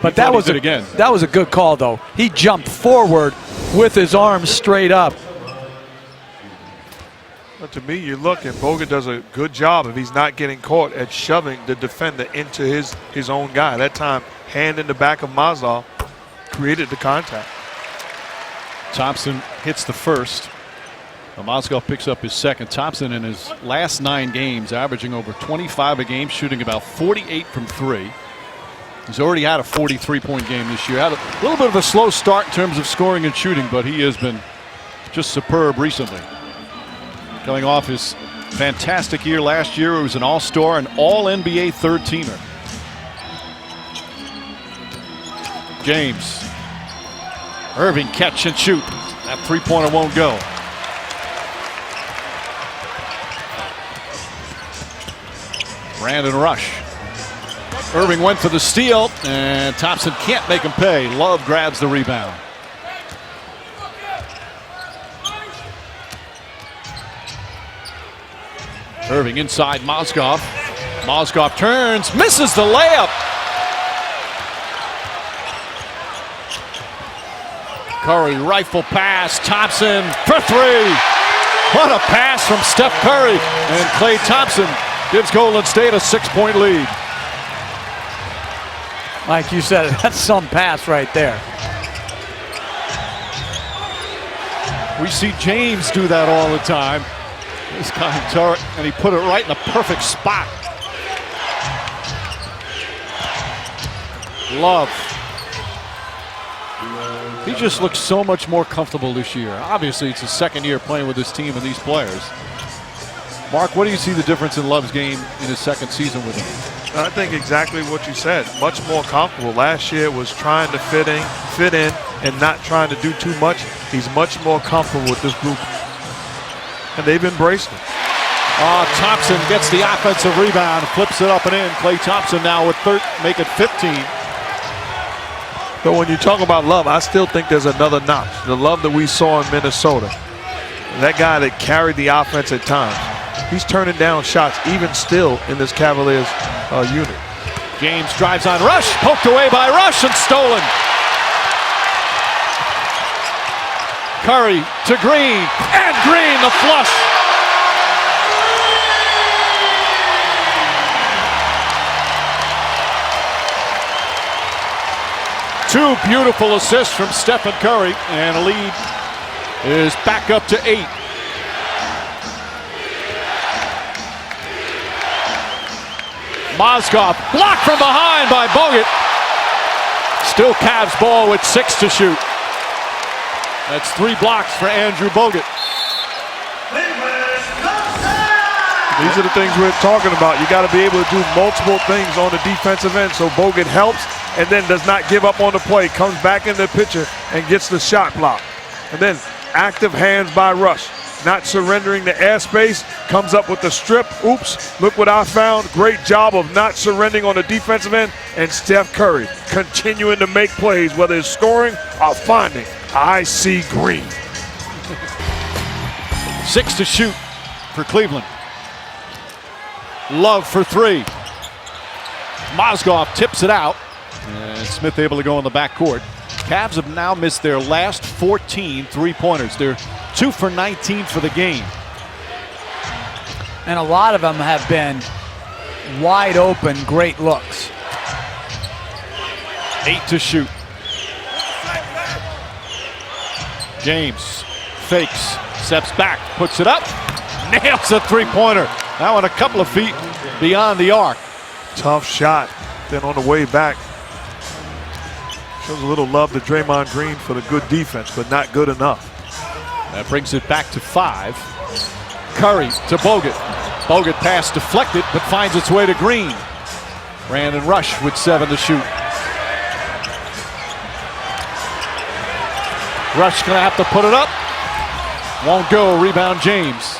But that was a good call, though. He jumped forward with his arms straight up. But to me, you look, and Bogut does a good job if he's not getting caught at shoving the defender into his own guy. That time, hand in the back of Mozgov created the contact. Thompson hits the first. Mozgov picks up his second. Thompson in his last 9 games averaging over 25 a game, shooting about 48 from 3. He's already had a 43-point game this year. Had a little bit of a slow start in terms of scoring and shooting, but he has been just superb recently. Coming off his fantastic year last year, he was an all-star and all-NBA third-teamer. James. Irving catch and shoot. That three-pointer won't go. Brandon Rush. Irving went for the steal, and Thompson can't make him pay. Love grabs the rebound. Irving inside Mozgov. Mozgov turns, misses the layup. Curry rifle pass. Thompson for 3. What a pass from Steph Curry. And Klay Thompson gives Golden State a 6-point lead. Like you said, that's some pass right there. We see James do that all the time. This guy, and he put it right in the perfect spot. Love. He just looks so much more comfortable this year. Obviously, it's his second year playing with this team and these players. Mark, what do you see the difference in Love's game in his second season with him? I think exactly what you said. Much more comfortable. Last year was trying to fit in, and not trying to do too much. He's much more comfortable with this group, and they've embraced him. Thompson gets the offensive rebound, flips it up and in. Klay Thompson now with make it 15. But when you talk about Love, I still think there's another notch. The Love that we saw in Minnesota. That guy that carried the offense at times. He's turning down shots even still in this Cavaliers unit. James drives on Rush, poked away by Rush and stolen. Curry to Green, and Green the flush. Two beautiful assists from Stephen Curry, and a lead is back up to 8. Mozgov blocked from behind by Bogut. Still Cavs ball with 6 to shoot. That's 3 blocks for Andrew Bogut. These are the things we're talking about. You got to be able to do multiple things on the defensive end so Bogut helps and then does not give up on the play, comes back in the picture and gets the shot block. And then active hands by Rush, not surrendering the airspace, comes up with the strip. Oops, look what I found. Great job of not surrendering on the defensive end. And Steph Curry continuing to make plays, whether it's scoring or finding. I see green. 6 to shoot for Cleveland. Love for 3. Mozgov tips it out. And Smith able to go in the backcourt. Cavs have now missed their last 14 three-pointers. They're 2 for 19 for the game. And a lot of them have been wide open, great looks. 8 to shoot. James fakes, steps back, puts it up, nails a three-pointer. That one a couple of feet beyond the arc. Tough shot. Then on the way back, shows a little love to Draymond Green for the good defense, but not good enough. That brings it back to 5. Curry to Bogut. Bogut pass deflected, but finds its way to Green. Brandon Rush with 7 to shoot. Rush gonna have to put it up. Won't go, rebound James.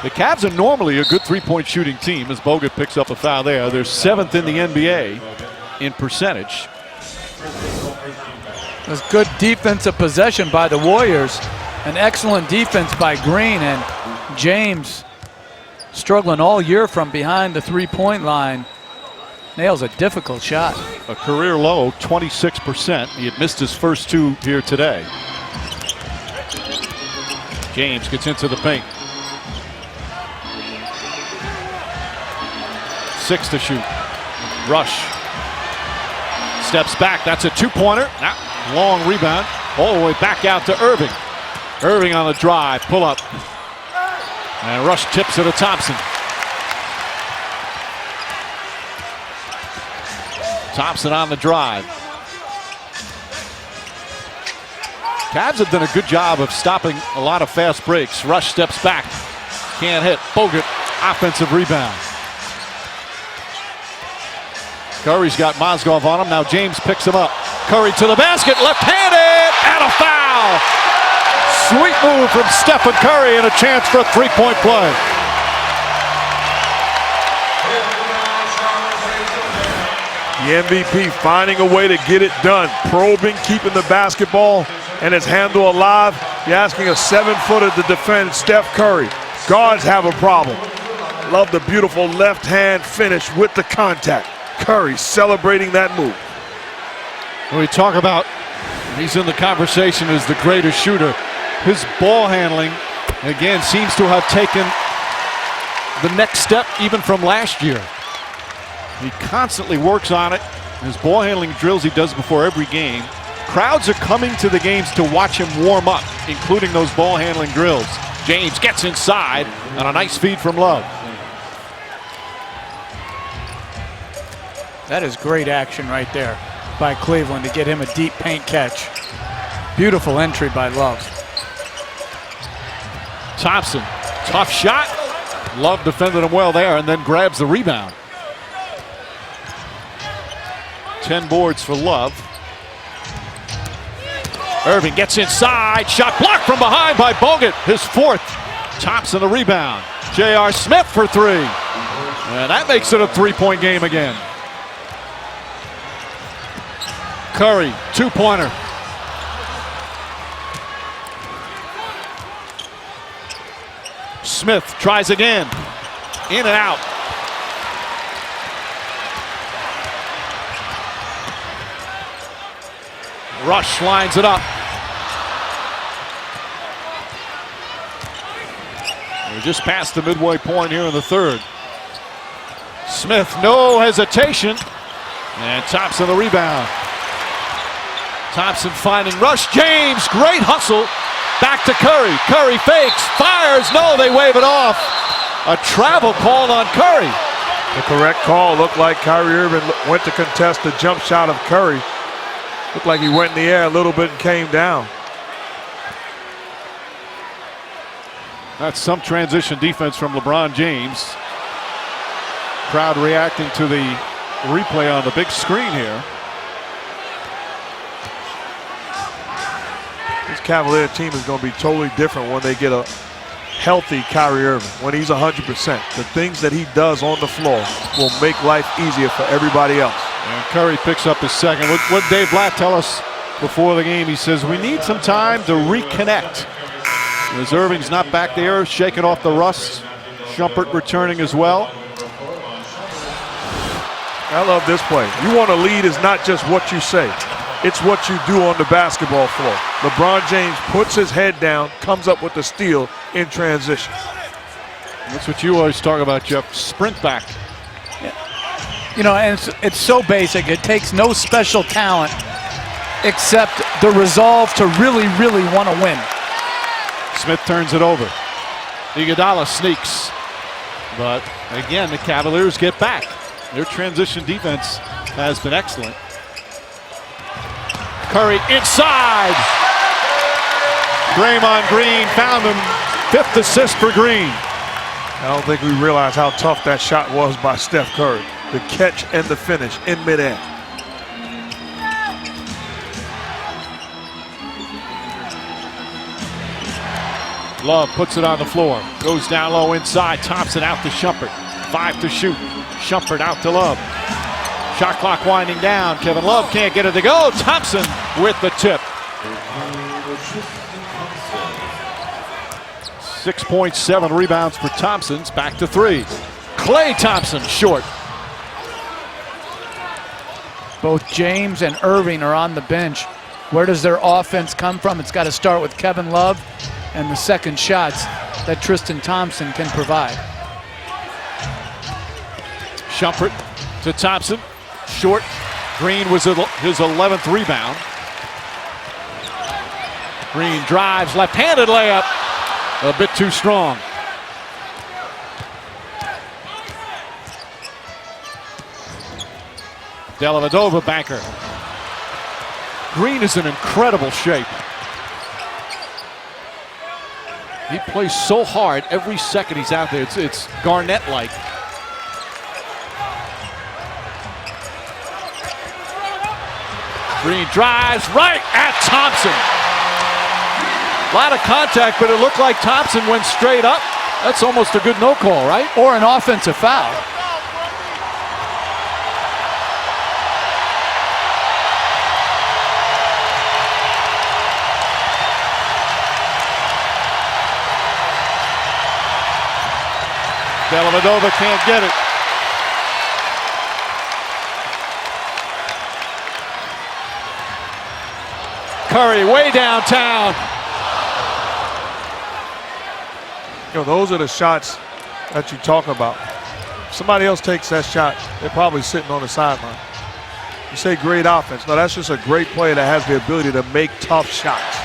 The Cavs are normally a good three-point shooting team as Bogut picks up a foul there. They're 7th in the NBA in percentage. It was good defensive possession by the Warriors. An excellent defense by Green, and James struggling all year from behind the three-point line. Nails a difficult shot. A career low, 26%. He had missed his first 2 here today. James gets into the paint. 6 to shoot. Rush steps back. That's a 2-pointer. Long rebound. All the way back out to Irving. Irving on the drive. Pull up. And Rush tips it to Thompson. Thompson on the drive. Cavs have done a good job of stopping a lot of fast breaks. Rush steps back. Can't hit. Bogut, offensive rebound. Curry's got Mozgov on him. Now James picks him up. Curry to the basket, left-handed, and a foul. Sweet move from Stephen Curry and a chance for a three-point play. The MVP finding a way to get it done. Probing, keeping the basketball and his handle alive. You're asking a 7-footer to defend Steph Curry. Guards have a problem. Love the beautiful left hand finish with the contact. Curry celebrating that move. When we talk about he's in the conversation as the greatest shooter, his ball handling, again, seems to have taken the next step even from last year. He constantly works on it. His ball handling drills he does before every game. Crowds are coming to the games to watch him warm up, including those ball handling drills. James gets inside on a nice feed from Love. That is great action right there by Cleveland to get him a deep paint catch. Beautiful entry by Love. Thompson, tough shot. Love defended him well there and then grabs the rebound. 10 boards for Love. Irving gets inside. Shot blocked from behind by Bogut. His 4th. Thompson the rebound. J.R. Smith for 3. And that makes it a three-point game again. Curry, 2-pointer. Smith tries again. In and out. Rush lines it up. We're just past the midway point here in the third. Smith, no hesitation. And Thompson the rebound. Thompson finding Rush. James, great hustle. Back to Curry. Curry fakes, fires. No, they wave it off. A travel call on Curry. The correct call. Looked like Kyrie Irving went to contest the jump shot of Curry. Looked like he went in the air a little bit and came down. That's some transition defense from LeBron James. Crowd reacting to the replay on the big screen here. This Cavalier team is going to be totally different when they get a healthy Kyrie Irving, when he's 100%. The things that he does on the floor will make life easier for everybody else. And Curry picks up his second. What Dave Blatt tell us before the game? He says we need some time to reconnect. As Irving's not back there, shaking off the rust. Shumpert returning as well. I love this play. You want to lead is not just what you say. It's what you do on the basketball floor. LeBron James puts his head down, comes up with the steal in transition. That's what you always talk about, Jeff. Sprint back. You know, and it's so basic. It takes no special talent except the resolve to really, really want to win. Smith turns it over. Iguodala sneaks. But again, the Cavaliers get back. Their transition defense has been excellent. Curry inside. Draymond Green found him. 5th assist for Green. I don't think we realize how tough that shot was by Steph Curry. The catch and the finish in midair. Love puts it on the floor. Goes down low inside. Thompson out to Shumpert. 5 to shoot. Shumpert out to Love. Shot clock winding down. Kevin Love can't get it to go. Thompson with the tip. 6.7 rebounds for Thompson's. Back to 3. Klay Thompson short. Both James and Irving are on the bench. Where does their offense come from? It's got to start with Kevin Love and the second shots that Tristan Thompson can provide. Shumpert to Thompson. Short. Green was his 11th rebound. Green drives, left-handed layup. A bit too strong. Dellavedova banker. Green is in incredible shape. He plays so hard every second he's out there. It's Garnett-like. Green drives right at Thompson. A lot of contact, but it looked like Thompson went straight up. That's almost a good no call, right? Or an offensive foul. Dellavedova can't get it. Curry way downtown. You know, those are the shots that you talk about. If somebody else takes that shot, they're probably sitting on the sideline. You say great offense. No, that's just a great player that has the ability to make tough shots.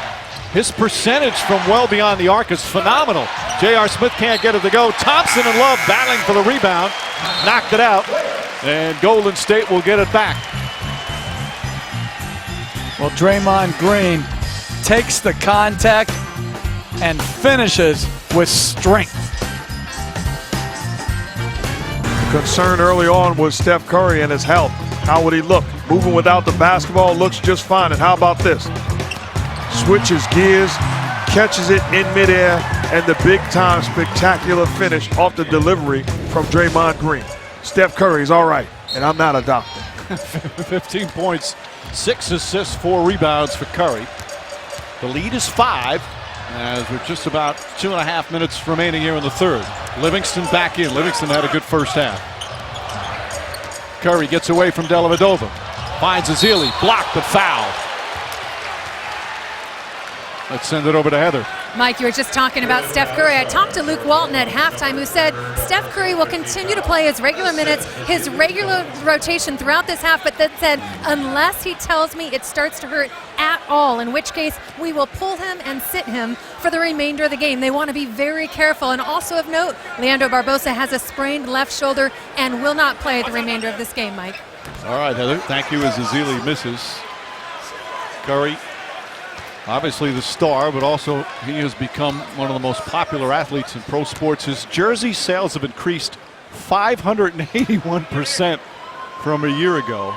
His percentage from well beyond the arc is phenomenal. J.R. Smith can't get it to go. Thompson and Love battling for the rebound. Knocked it out. And Golden State will get it back. Well, Draymond Green takes the contact and finishes with strength. The concern early on was Steph Curry and his health. How would he look? Moving without the basketball looks just fine. And how about this? Switches gears, catches it in midair, and the big-time spectacular finish off the delivery from Draymond Green. Steph Curry's all right, and I'm not a doctor. 15 points, 6 assists, 4 rebounds for Curry. The lead is 5, as we're just about 2.5 minutes remaining here in the third. Livingston back in. Livingston had a good first half. Curry gets away from Dellavedova. Finds Ezeli, blocked but foul. Let's send it over to Heather. Mike, you were just talking about Steph Curry. I talked to Luke Walton at halftime, who said Steph Curry will continue to play his regular minutes, his regular rotation throughout this half, but that said, unless he tells me it starts to hurt at all, in which case we will pull him and sit him for the remainder of the game. They want to be very careful. And also of note, Leandro Barbosa has a sprained left shoulder and will not play the remainder of this game, Mike. All right, Heather. Thank you as Ezeli misses. Curry, obviously the star, but also he has become one of the most popular athletes in pro sports. His jersey sales have increased 581% from a year ago.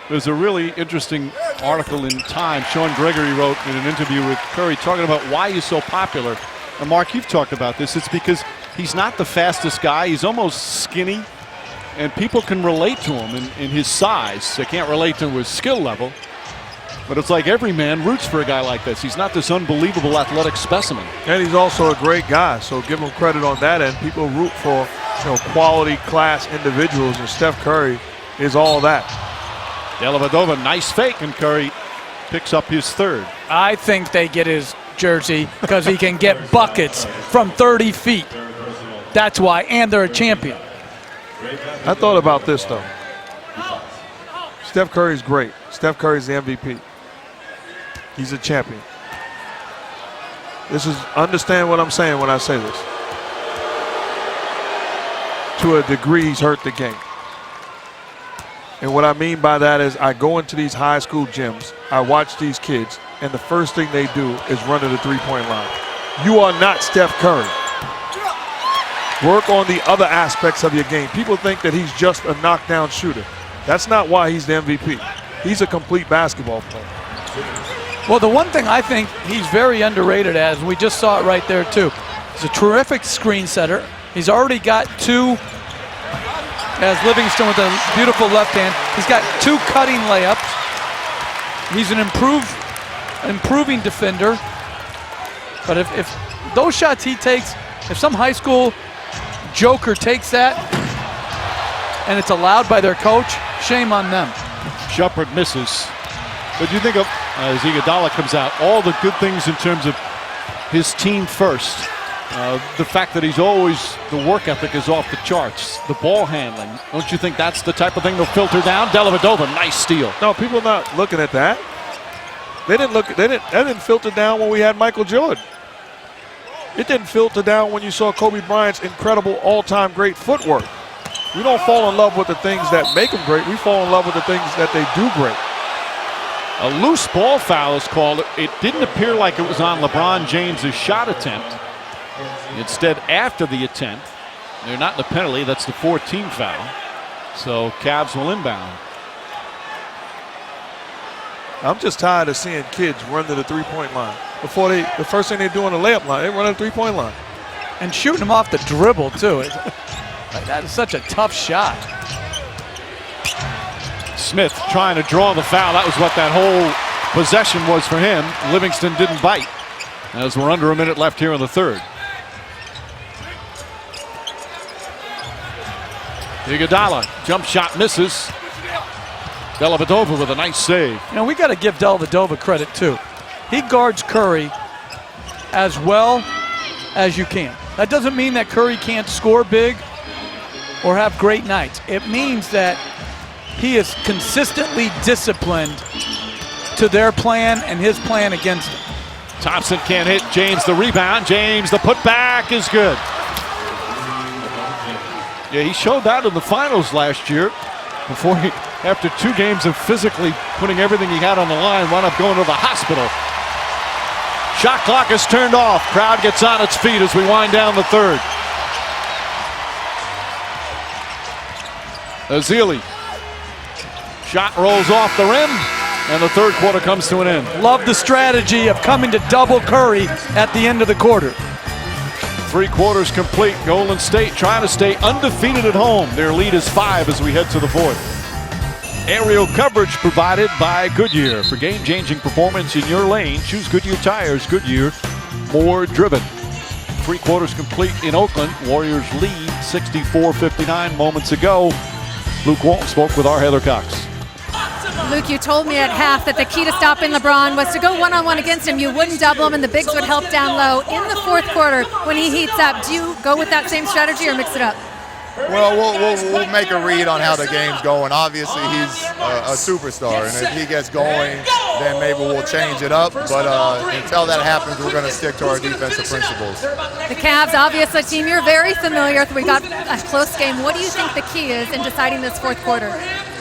There's a really interesting article in Time Sean Gregory wrote in an interview with Curry talking about why he's so popular. And Mark, you've talked about this. It's because he's not the fastest guy. He's almost skinny, and people can relate to him in his size. They can't relate to his skill level. But it's like every man roots for a guy like this. He's not this unbelievable athletic specimen. And he's also a great guy, so give him credit on that end. People root for quality class individuals, and Steph Curry is all that. Dellavedova, nice fake, and Curry picks up his third. I think they get his jersey because he can get buckets from 30 feet. That's why, and they're a champion. I thought about this, though. Steph Curry's great. Steph Curry's the MVP. He's a champion. Understand what I'm saying when I say this. To a degree, he's hurt the game. And what I mean by that is I go into these high school gyms, I watch these kids, and the first thing they do is run to the three-point line. You are not Steph Curry. Work on the other aspects of your game. People think that he's just a knockdown shooter. That's not why he's the MVP. He's a complete basketball player. Well, the one thing I think he's very underrated as, we just saw it right there too, he's a terrific screen setter. He's already got two, as Livingston with a beautiful left hand. He's got two cutting layups. He's an improving defender. But if those shots he takes, if some high school joker takes that and it's allowed by their coach, shame on them. Shepard misses. But you think of, as Iguodala comes out, all the good things in terms of his team first. The fact that he's always, the work ethic is off the charts. The ball handling. Don't you think that's the type of thing they'll filter down? Dellavedova, nice steal. No, people are not looking at that. That didn't filter down when we had Michael Jordan. It didn't filter down when you saw Kobe Bryant's incredible all-time great footwork. We don't fall in love with the things that make them great. We fall in love with the things that they do great. A loose ball foul is called. It didn't appear like it was on LeBron James's shot attempt. Instead, after the attempt, they're not in the penalty. That's the 14th foul. So Cavs will inbound. I'm just tired of seeing kids run to the three-point line. The first thing they do on the layup line, they run to the three-point line. And shooting them off the dribble, too. That is such a tough shot. Smith trying to draw the foul. That was what that whole possession was for him. Livingston didn't bite, as we're under a minute left here in the third. Iguodala, jump shot misses. Dellavedova with a nice save. You know, we got to give Dellavedova credit, too. He guards Curry as well as you can. That doesn't mean that Curry can't score big or have great nights. It means that he is consistently disciplined to their plan and his plan against him. Thompson can't hit. James the rebound. James the putback is good. Yeah, he showed that in the finals last year before he, after 2 games of physically putting everything he had on the line, wound up going to the hospital. Shot clock is turned off. Crowd gets on its feet as we wind down the third. Ezeli. Shot rolls off the rim, and the third quarter comes to an end. Love the strategy of coming to double Curry at the end of the quarter. 3 quarters complete. Golden State trying to stay undefeated at home. Their lead is 5 as we head to the fourth. Aerial coverage provided by Goodyear. For game-changing performance in your lane, choose Goodyear tires. Goodyear, more driven. 3 quarters complete in Oakland. Warriors lead 64-59 moments ago. Luke Walton spoke with our Heather Cox. Luke, you told me at half that the key to stopping LeBron was to go one-on-one against him. You wouldn't double him, and the bigs would help down low. In the fourth quarter, when he heats up, do you go with that same strategy or mix it up? Well, we'll make a read on how the game's going. Obviously, he's a superstar, and if he gets going, then maybe we'll change it up. But until that happens, we're going to stick to our defensive principles. The Cavs, obviously, a team you're very familiar with. We got a close game. What do you think the key is in deciding this fourth quarter?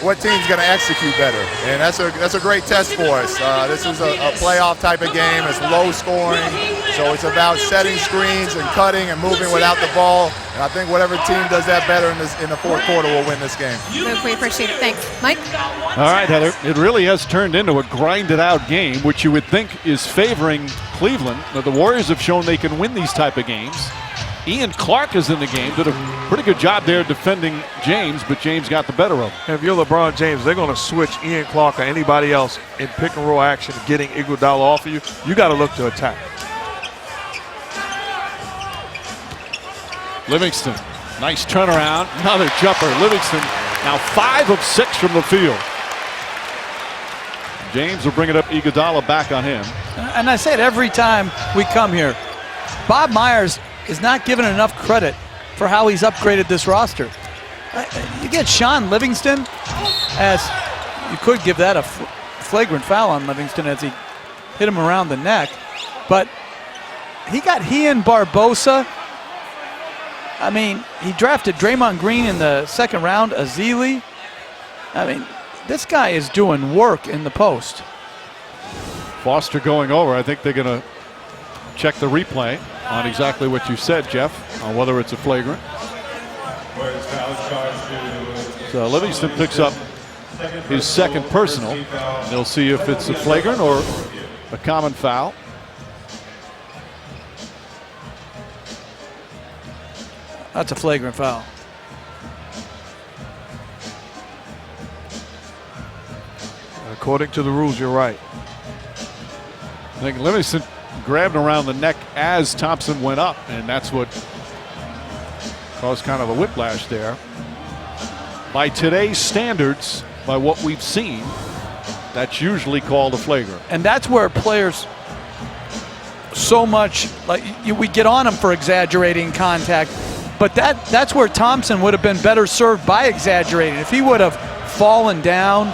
What team's going to execute better? And that's a great test for us. This is a playoff type of game. It's low scoring, so it's about setting screens and cutting and moving without the ball. And I think whatever team does that better in the fourth quarter will win this game. Luke, we appreciate it. Thanks. Mike? All right, Heather. It really has turned into a grinded-out game, which you would think is favoring Cleveland. But the Warriors have shown they can win these type of games. Ian Clark is in the game. Did a pretty good job there defending James, but James got the better of him. If you're LeBron James, they're going to switch Ian Clark or anybody else in pick-and-roll action, getting Iguodala off of you. You got to look to attack. Livingston, nice turnaround, another jumper. Livingston now 5 of 6 from the field. James will bring it up, Iguodala back on him. And I say it every time we come here. Bob Myers is not given enough credit for how he's upgraded this roster. You get Sean Livingston, as you could give that a flagrant foul on Livingston as he hit him around the neck, but he and Barbosa. I mean, he drafted Draymond Green in the second round, Azili. I mean, this guy is doing work in the post. Foster going over. I think they're going to check the replay on exactly what you said, Jeff, on whether it's a flagrant. So Livingston picks up his second personal. They'll see if it's a flagrant or a common foul. That's a flagrant foul. According to the rules, you're right. I think Livingston grabbed around the neck as Thompson went up, and that's what caused kind of a whiplash there. By today's standards, by what we've seen, that's usually called a flagrant. And that's where players so much, we get on them for exaggerating contact, but that's where Thompson would have been better served by exaggerating. If he would have fallen down,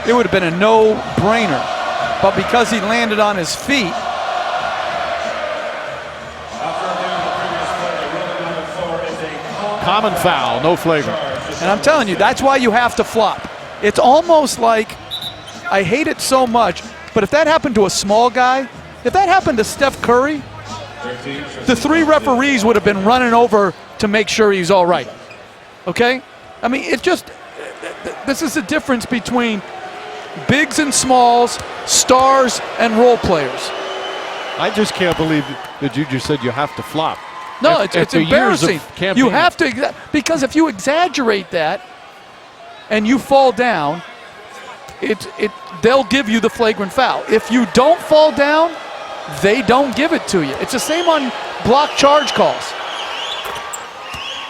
it would have been a no-brainer. But because he landed on his feet, common foul, no flagrant. And I'm telling you, that's why you have to flop. It's almost like, I hate it so much, but if that happened to a small guy, if that happened to Steph Curry, the 3 referees would have been running over to make sure he's all right. Okay? I mean, this is the difference between bigs and smalls, stars and role players. I just can't believe that you just said you have to flop. No, it's embarrassing. You have to, because if you exaggerate that and you fall down, they'll give you the flagrant foul. If you don't fall down, they don't give it to you. It's the same on block charge calls.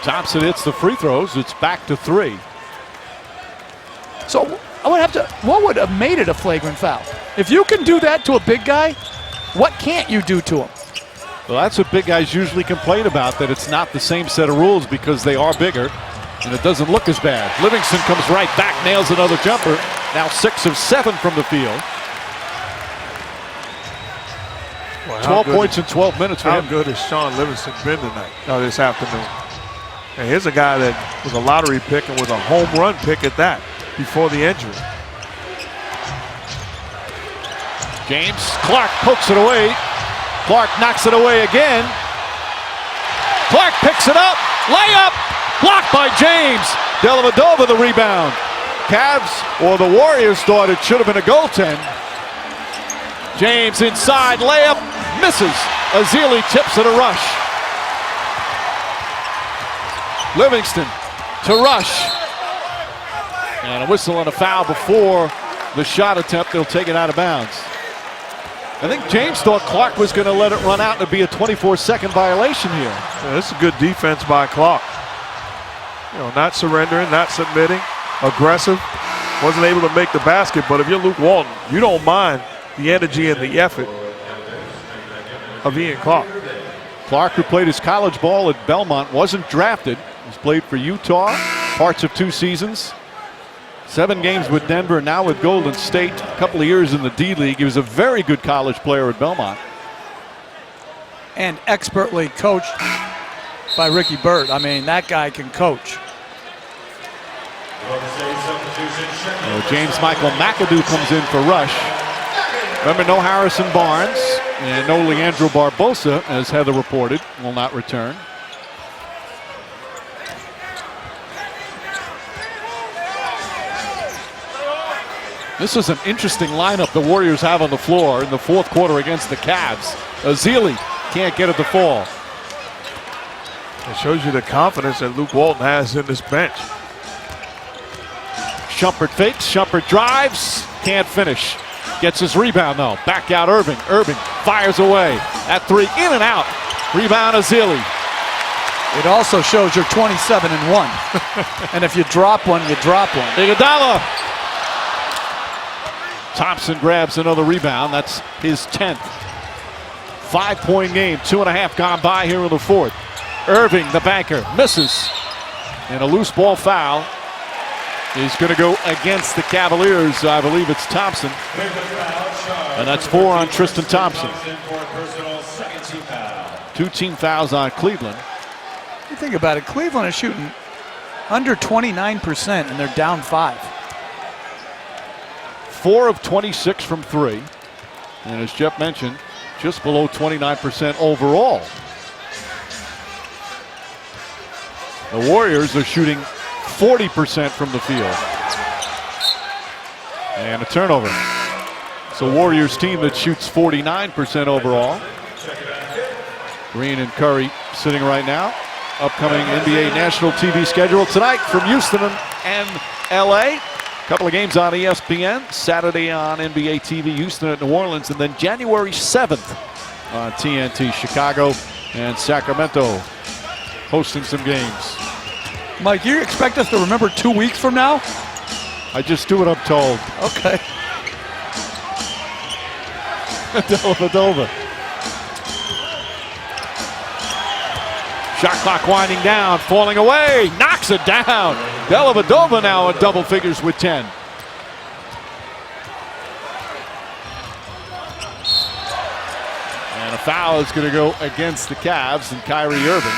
Thompson hits the free throws. It's back to 3. So what would have made it a flagrant foul? If you can do that to a big guy, what can't you do to him? Well, that's what big guys usually complain about, that it's not the same set of rules because they are bigger and it doesn't look as bad. Livingston comes right back, nails another jumper. Now 6 of 7 from the field. Well, 12 points in 12 minutes for him. How good has Sean Livingston been tonight, this afternoon? And here's a guy that was a lottery pick and was a home run pick at that before the injury. James, Clark pokes it away. Clark knocks it away again. Clark picks it up. Layup. Blocked by James. Dellavedova the rebound. Cavs, or the Warriors, thought it should have been a goaltend. James inside. Layup. Misses. Azili tips it a Rush. Livingston to Rush. And a whistle and a foul before the shot attempt. They'll take it out of bounds. I think James thought Clark was going to let it run out and it'd be a 24-second violation here. Yeah, this is good defense by Clark. Not surrendering, not submitting, aggressive. Wasn't able to make the basket, but if you're Luke Walton, you don't mind the energy and the effort of Ian Clark. Clark, who played his college ball at Belmont, wasn't drafted. He's played for Utah, parts of 2 seasons. 7 games with Denver, now with Golden State. A couple of years in the D-League. He was a very good college player at Belmont. And expertly coached by Ricky Byrd. I mean, that guy can coach. James Michael McAdoo comes in for Rush. Remember, no Harrison Barnes and no Leandro Barbosa, as Heather reported, will not return. This is an interesting lineup the Warriors have on the floor in the 4th quarter against the Cavs. Ezeli can't get it to fall. It shows you the confidence that Luke Walton has in this bench. Shumpert fakes, Shumpert drives, can't finish. Gets his rebound though. Back out Irving. Irving fires away. At 3, in and out. Rebound Ezeli. It also shows you're 27-1. And if you drop one, you drop one. Iguodala. Thompson grabs another rebound. That's his 10th. 5-point game. 2.5 gone by here in the 4th. Irving, the banker, misses. And a loose ball foul is going to go against the Cavaliers. I believe it's Thompson. And that's 4 on Tristan Thompson. 2 team fouls on Cleveland. You think about it, Cleveland is shooting under 29% and they're down 5. 4 of 26 from 3. And as Jeff mentioned, just below 29% overall. The Warriors are shooting 40% from the field. And a turnover. It's a Warriors team that shoots 49% overall. Green and Curry sitting right now. Upcoming NBA national TV schedule tonight from Houston and LA. Couple of games on ESPN. Saturday on NBA TV, Houston at New Orleans. And then January 7th on TNT, Chicago and Sacramento hosting some games. Mike, you expect us to remember 2 weeks from now? I just do what I'm told. Okay. Dellavedova. Shot clock winding down, falling away, knocks it down. Dellavedova now in double figures with 10. And a foul is going to go against the Cavs and Kyrie Irving.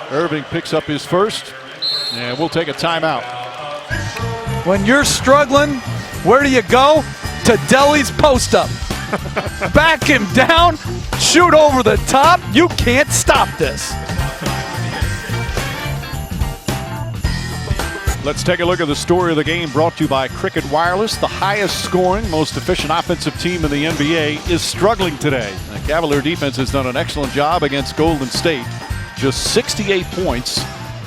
Irving picks up his first, and we'll take a timeout. When you're struggling, where do you go? To Delly's post-up. Back him down, shoot over the top. You can't stop this. Let's take a look at the story of the game brought to you by Cricket Wireless. The highest scoring, most efficient offensive team in the NBA is struggling today. The Cavalier defense has done an excellent job against Golden State. Just 68 points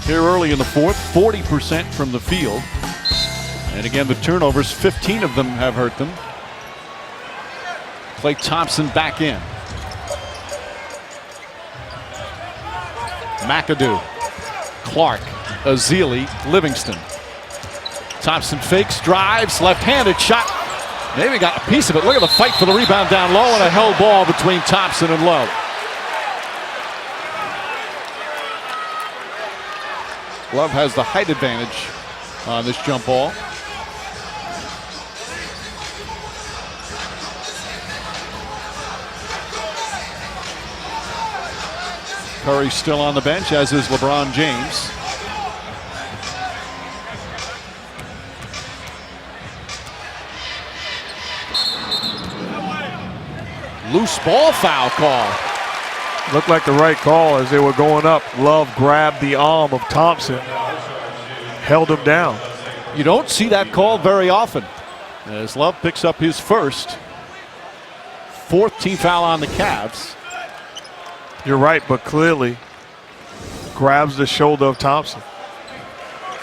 here early in the 4th, 40% from the field. And again, the turnovers, 15 of them have hurt them. Klay Thompson back in. McAdoo, Clark, Ezeli, Livingston. Thompson fakes, drives, left-handed shot. Maybe got a piece of it. Look at the fight for the rebound down low and a held ball between Thompson and Love. Love has the height advantage on this jump ball. Curry still on the bench, as is LeBron James. Loose ball foul call. Looked like the right call as they were going up. Love grabbed the arm of Thompson, held him down. You don't see that call very often, as Love picks up his first. 4th team foul on the Cavs. You're right, but clearly grabs the shoulder of Thompson.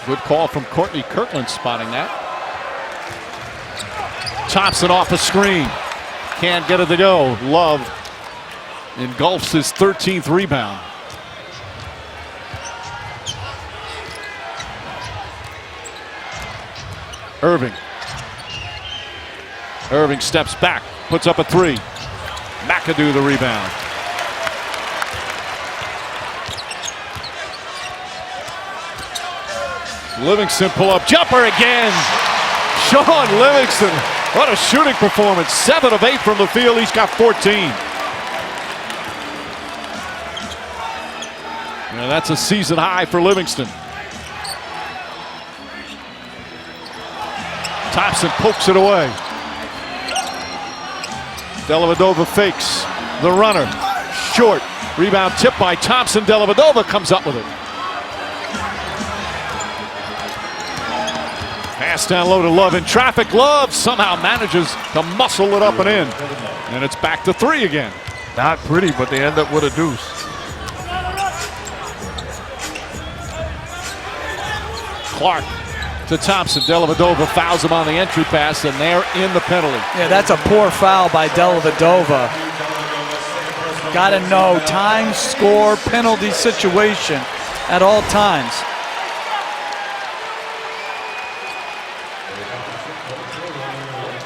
Good call from Courtney Kirkland spotting that. Thompson off a screen. Can't get it to go. Love engulfs his 13th rebound. Irving. Irving steps back, puts up a three. McAdoo the rebound. Livingston pull-up jumper again. Sean Livingston, what a shooting performance. 7 of 8 from the field, he's got 14. And that's a season high for Livingston. Thompson pokes it away. Dellavedova fakes the runner. Short. Rebound tipped by Thompson. Dellavedova comes up with it. Pass down low to Love in traffic. Love somehow manages to muscle it up and in. And it's back to 3 again. Not pretty, but they end up with a deuce. Clark to Thompson. Dellavedova fouls him on the entry pass, and they're in the penalty. Yeah, that's a poor foul by Dellavedova. Got to know time, score, penalty situation at all times.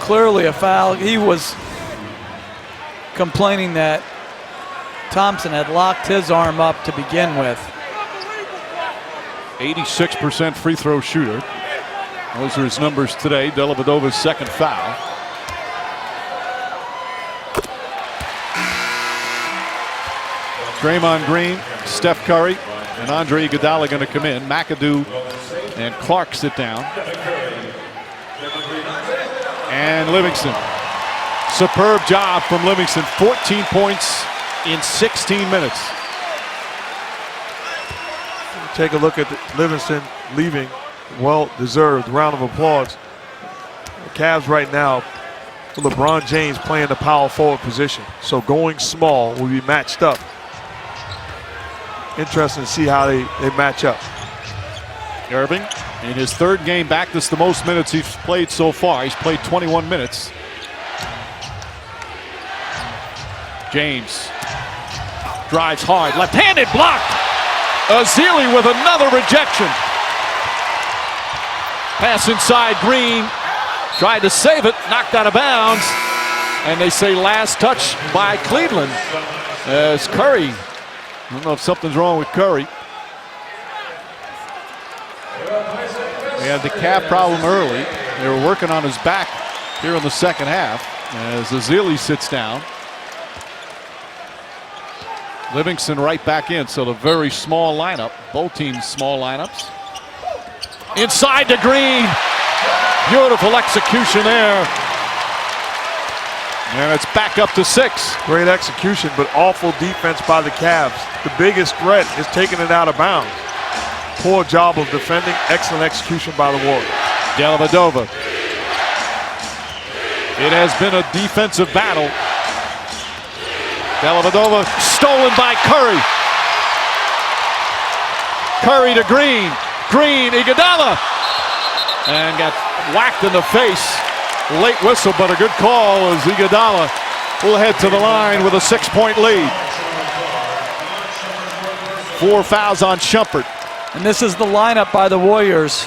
Clearly a foul. He was complaining that Thompson had locked his arm up to begin with. 86% free throw shooter. Those are his numbers today. Dellavedova's second foul. Draymond Green, Steph Curry, and Andre Iguodala going to come in. McAdoo and Clark sit down. And Livingston. Superb job from Livingston. 14 points in 16 minutes. Take a look at Livingston leaving. Well-deserved round of applause. The Cavs right now, LeBron James playing the power forward position. So going small will be matched up. Interesting to see how they match up. Irving in his 3rd game back. This is the most minutes he's played so far. He's played 21 minutes. James drives hard. Left-handed block. Azili with another rejection. Pass inside Green. Tried to save it. Knocked out of bounds. And they say last touch by Cleveland. As Curry. I don't know if something's wrong with Curry. They had the calf problem early. They were working on his back here in the second half as Azili sits down. Livingston right back in, so the very small lineup. Both teams small lineups. Inside to Green. Beautiful execution there. And it's back up to 6. Great execution, but awful defense by the Cavs. The biggest threat is taking it out of bounds. Poor job of defending, excellent execution by the Warriors. Dellavedova. It has been a defensive battle. Dellavedova stolen by Curry. Curry to Green. Green, Iguodala. And got whacked in the face. Late whistle, but a good call as Iguodala will head to the line with a 6-point lead. 4 fouls on Shumpert. And this is the lineup by the Warriors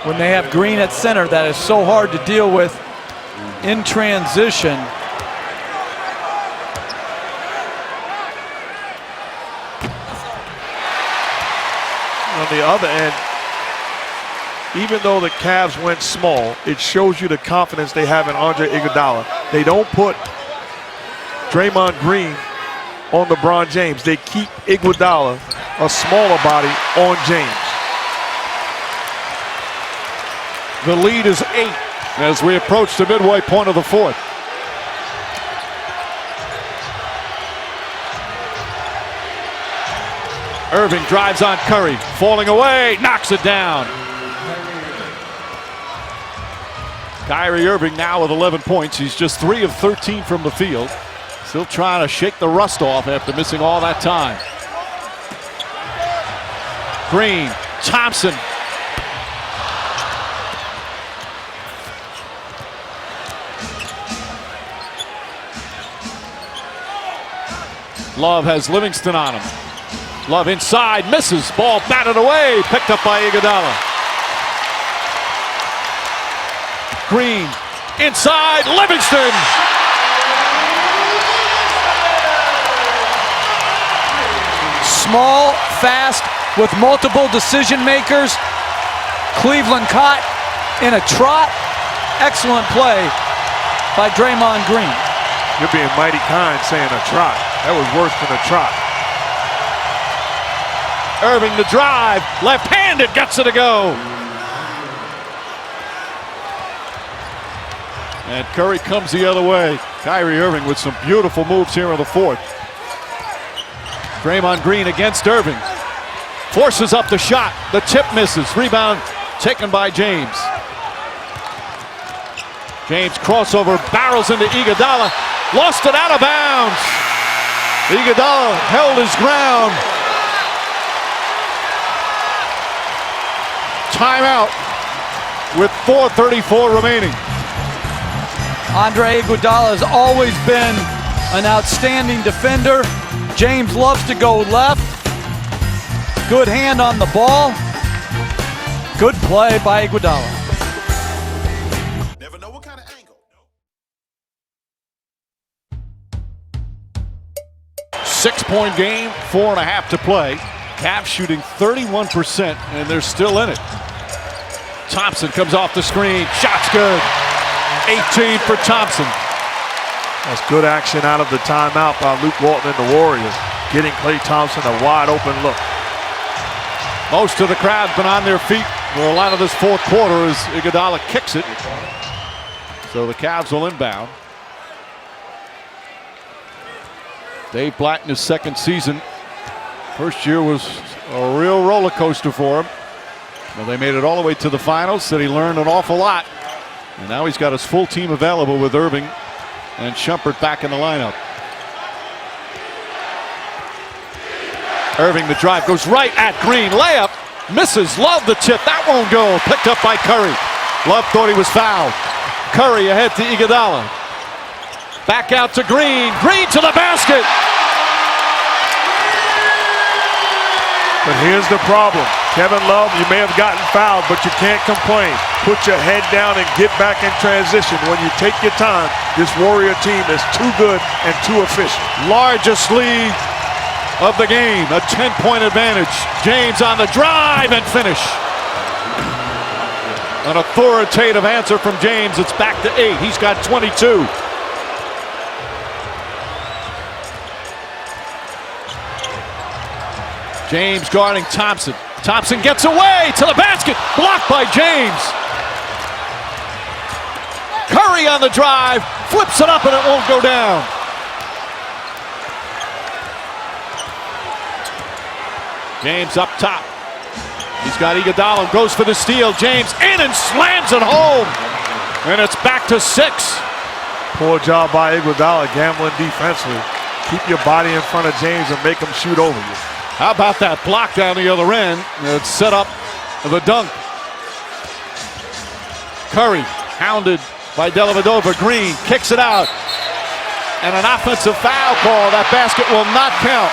when they have Green at center. That is so hard to deal with in transition. On the other end, even though the Cavs went small, it shows you the confidence they have in Andre Iguodala. They don't put Draymond Green on LeBron James. They keep Iguodala, a smaller body, on James. The lead is 8 as we approach the midway point of the 4th. Irving drives on Curry, falling away, knocks it down. Kyrie Irving now with 11 points. He's just 3 of 13 from the field. Still trying to shake the rust off after missing all that time. Green, Thompson. Love has Livingston on him. Love inside, misses, ball batted away, picked up by Iguodala. Green. Inside, Livingston. Small, fast, with multiple decision makers. Cleveland caught in a trot. Excellent play by Draymond Green. You're being mighty kind saying a trot. That was worse than a trot. Irving the drive, left-handed, gets it to go. And Curry comes the other way. Kyrie Irving with some beautiful moves here in the fourth. Draymond Green against Irving. Forces up the shot. The tip misses. Rebound taken by James. James crossover, barrels into Iguodala. Lost it out of bounds. Iguodala held his ground. Timeout with 4:34 remaining. Andre Iguodala has always been an outstanding defender. James loves to go left. Good hand on the ball. Good play by Iguodala. Never know what kind of angle. 6-point game, 4.5 to play. Cavs shooting 31%, and they're still in it. Thompson comes off the screen. Shot's good. 18 for Thompson. That's good action out of the timeout by Luke Walton and the Warriors, getting Klay Thompson a wide open look. Most of the crowd's been on their feet for a lot of this fourth quarter as Iguodala kicks it. So the Cavs will inbound. Dave Black in his second season. First year was a real roller coaster for him. Well, they made it all the way to the finals, said he learned an awful lot. And now he's got his full team available with Irving and Shumpert back in the lineup. Irving, the drive goes right at Green. Layup, misses. Love the tip. That won't go. Picked up by Curry. Love thought he was fouled. Curry ahead to Iguodala. Back out to Green. Green to the basket. But here's the problem. Kevin Love, you may have gotten fouled, but you can't complain. Put your head down and get back in transition. When you take your time, this Warrior team is too good and too efficient. Largest lead of the game, a 10-point advantage. James on the drive and finish. An authoritative answer from James. It's back to 8. He's got 22. James guarding Thompson. Thompson gets away to the basket. Blocked by James. Curry on the drive. Flips it up and it won't go down. James up top. He's got Iguodala. Goes for the steal. James in and slams it home. And it's back to 6. Poor job by Iguodala gambling defensively. Keep your body in front of James and make him shoot over you. How about that block down the other end? It's set up the dunk. Curry hounded by Dellavedova. Green kicks it out. And an offensive foul call. That basket will not count.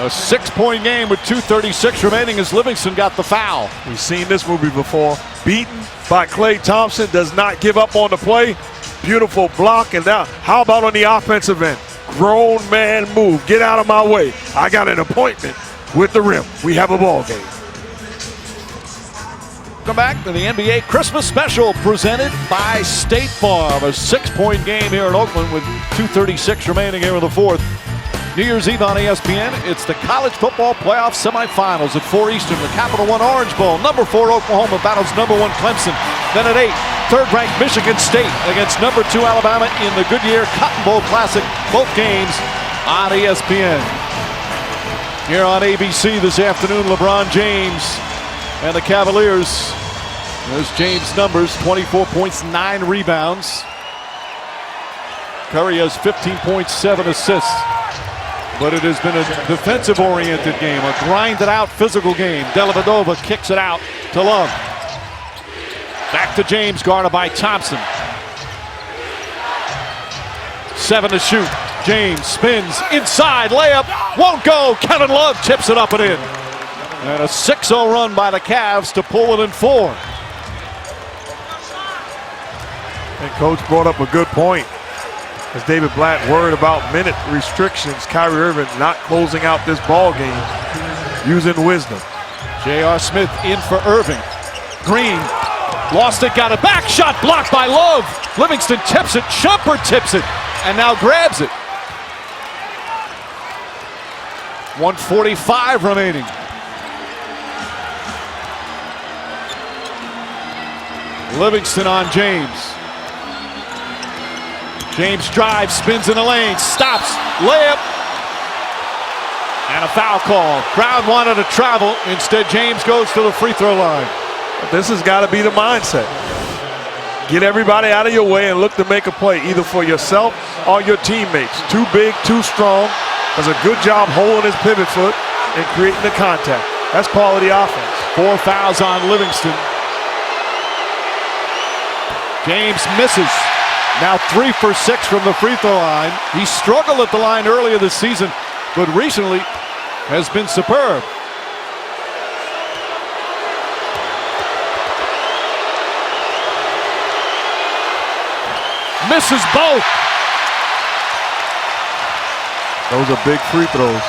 A 6-point game with 2:36 remaining as Livingston got the foul. We've seen this movie before. Beaten by Klay Thompson, does not give up on the play. Beautiful block, and now how about on the offensive end? Grown man move. Get out of my way. I got an appointment with the rim. We have a ball game. Welcome back to the NBA Christmas Special presented by State Farm. A 6-point game here in Oakland with 2:36 remaining here in the fourth. New Year's Eve on ESPN, it's the College Football Playoff Semifinals at 4 Eastern, the Capital One Orange Bowl. Number 4 Oklahoma battles number 1 Clemson. Then at 8, third-ranked Michigan State against number 2 Alabama in the Goodyear Cotton Bowl Classic. Both games on ESPN. Here on ABC this afternoon, LeBron James and the Cavaliers. There's James' numbers, 24 points, 9 rebounds. Curry has 15.7 assists. But it has been a defensive-oriented game, a grinded-out physical game. Dellavedova kicks it out to Love. Back to James, guarded by Thompson. 7 to shoot. James spins inside, layup, won't go. Kevin Love tips it up and in. And a 6-0 run by the Cavs to pull it in 4. And Coach brought up a good point. As David Blatt worried about minute restrictions, Kyrie Irving not closing out this ball game using wisdom. J.R. Smith in for Irving. Green lost it, got it back. Shot blocked by Love. Livingston tips it. Shumpert tips it and now grabs it. 1:45 remaining. Livingston on James. James drives, spins in the lane, stops, layup, and a foul call. Crowd wanted to travel. Instead, James goes to the free throw line. This has got to be the mindset. Get everybody out of your way and look to make a play, either for yourself or your teammates. Too big, too strong. Does a good job holding his pivot foot and creating the contact. That's quality offense. 4 fouls on Livingston. James misses. Now 3 for 6 from the free throw line. He struggled at the line earlier this season, but recently has been superb. Misses both. Those are big free throws.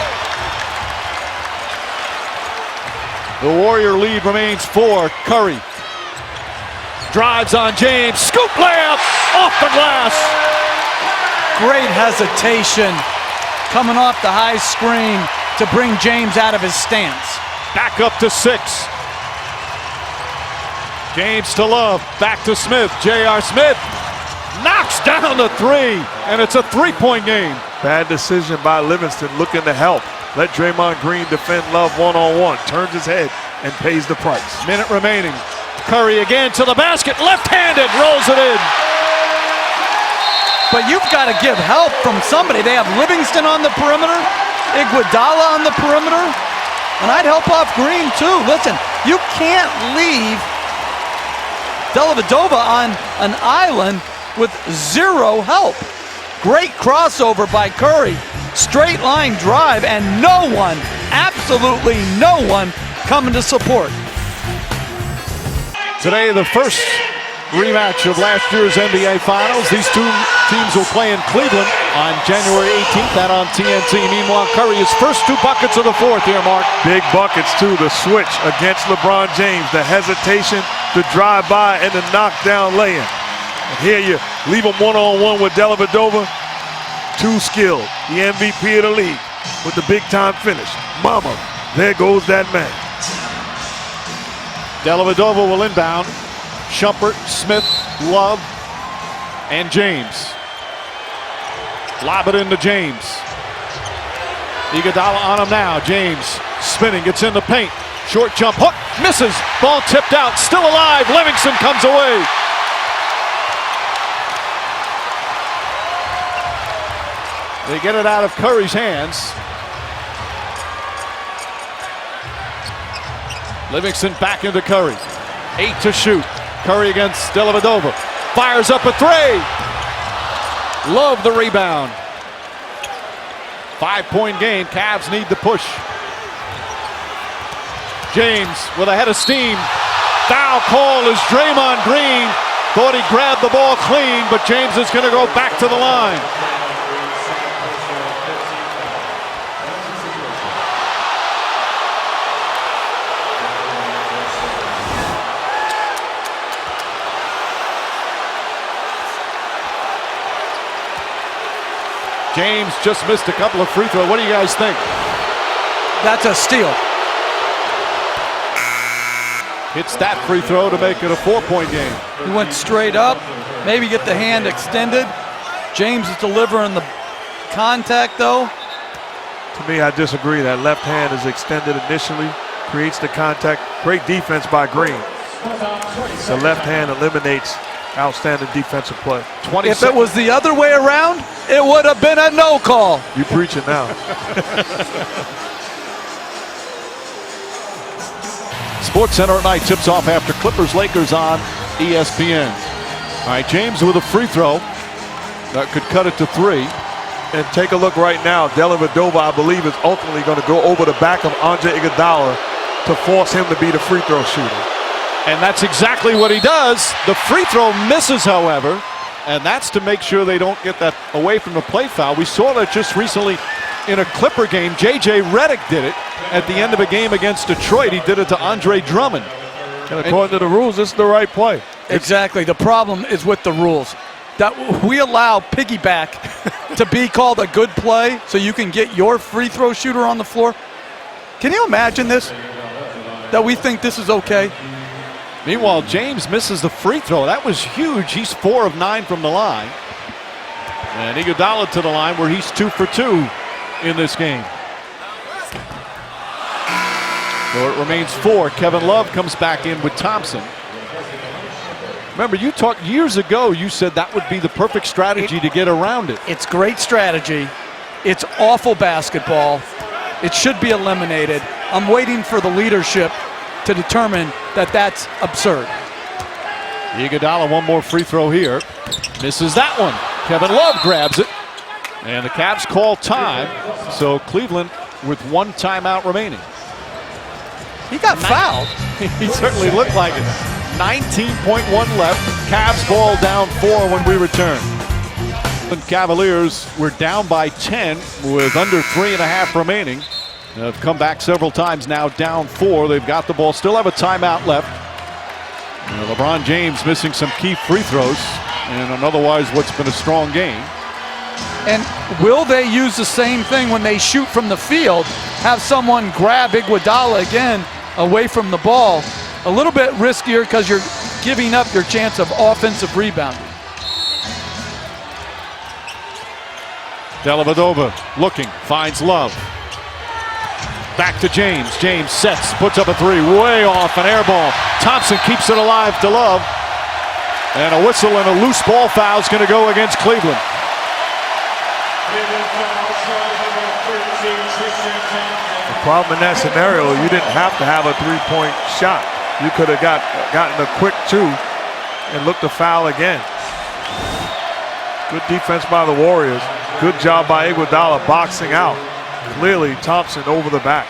The Warrior lead remains 4. Curry drives on James. Scoop layup off the glass. Great hesitation coming off the high screen to bring James out of his stance. Back up to 6. James to Love. Back to Smith. J.R. Smith knocks down the 3, and it's a 3-point game. Bad decision by Livingston, looking to help. Let Draymond Green defend Love one-on-one. Turns his head and pays the price. Minute remaining. Curry again to the basket. Left-handed, rolls it in. But you've got to give help from somebody. They have Livingston on the perimeter, Iguodala on the perimeter, and I'd help off Green too. Listen, you can't leave Dellavedova on an island with 0 help. Great crossover by Curry. Straight line drive and no one, absolutely no one coming to support. Today, the first rematch of last year's NBA Finals. These two teams will play in Cleveland on January 18th, that on TNT. Meanwhile, Curry, his first 2 buckets of the 4th here, Mark. Big buckets, too. The switch against LeBron James. The hesitation to drive by and the knockdown lay-in. And here you leave him one-on-one with Dellavedova. Too skilled. The MVP of the league with the big-time finish. Mama, there goes that man. Dellavedova will inbound. Shumpert, Smith, Love, and James. Lob it into James. Iguodala on him now. James spinning, gets in the paint. Short jump hook, misses. Ball tipped out, still alive. Livingston comes away. They get it out of Curry's hands. Livingston back into Curry. 8 to shoot. Curry against Dellavedova. Fires up a 3. Love the rebound. 5-point game. Cavs need the push. James with a head of steam. Foul call is Draymond Green. Thought he grabbed the ball clean, but James is going to go back to the line. James just missed a couple of free throws. What do you guys think? That's a steal. Hits that free throw to make it a 4-point game. He went straight up, maybe get the hand extended. James is delivering the contact though. To me, I disagree. That left hand is extended initially, creates the contact. Great defense by Green. The left hand eliminates outstanding defensive play. If it was the other way around, it would have been a no call. You preaching now. Sports Center at night tips off after Clippers-Lakers on ESPN. All right, James with a free throw. That could cut it to 3. And take a look right now. Dellavedova, I believe, is ultimately going to go over the back of Andre Iguodala to force him to be the free throw shooter. And that's exactly what he does. The free throw misses, however, and that's to make sure they don't get that away from the play foul. We saw that just recently in a Clipper game. J.J. Redick did it at the end of a game against Detroit. He did it to Andre Drummond. And according to the rules, this is the right play. Exactly. The problem is with the rules. That we allow piggyback to be called a good play so you can get your free throw shooter on the floor. Can you imagine this? That we think this is okay? Meanwhile, James misses the free throw. That was huge. He's 4 of 9 from the line. And Iguodala to the line where he's 2 for 2 in this game. So it remains 4. Kevin Love comes back in with Thompson. Remember, you talked years ago, you said that would be the perfect strategy to get around it. It's great strategy. It's awful basketball. It should be eliminated. I'm waiting for the leadership to determine that that's absurd. Iguodala, one more free throw here. Misses that one. Kevin Love grabs it. And the Cavs call time. So Cleveland with 1 timeout remaining. He got fouled. He certainly looked like it. 19.1 left. Cavs ball down 4 when we return. The Cavaliers were down by 10 with under 3.5 remaining. Have come back several times now, down 4. They've got the ball, still have a timeout left. LeBron James missing some key free throws in an otherwise what's been a strong game. And will they use the same thing when they shoot from the field? Have someone grab Iguodala again away from the ball? A little bit riskier because you're giving up your chance of offensive rebounding. Dellavedova looking, finds Love. Back to James. James sets, puts up a 3, way off, an air ball. Thompson keeps it alive to Love. And a whistle and a loose ball foul is going to go against Cleveland. The problem in that scenario, you didn't have to have a 3-point shot. You could have gotten a quick 2 and looked to foul again. Good defense by the Warriors. Good job by Iguodala boxing out. Clearly Thompson over the back.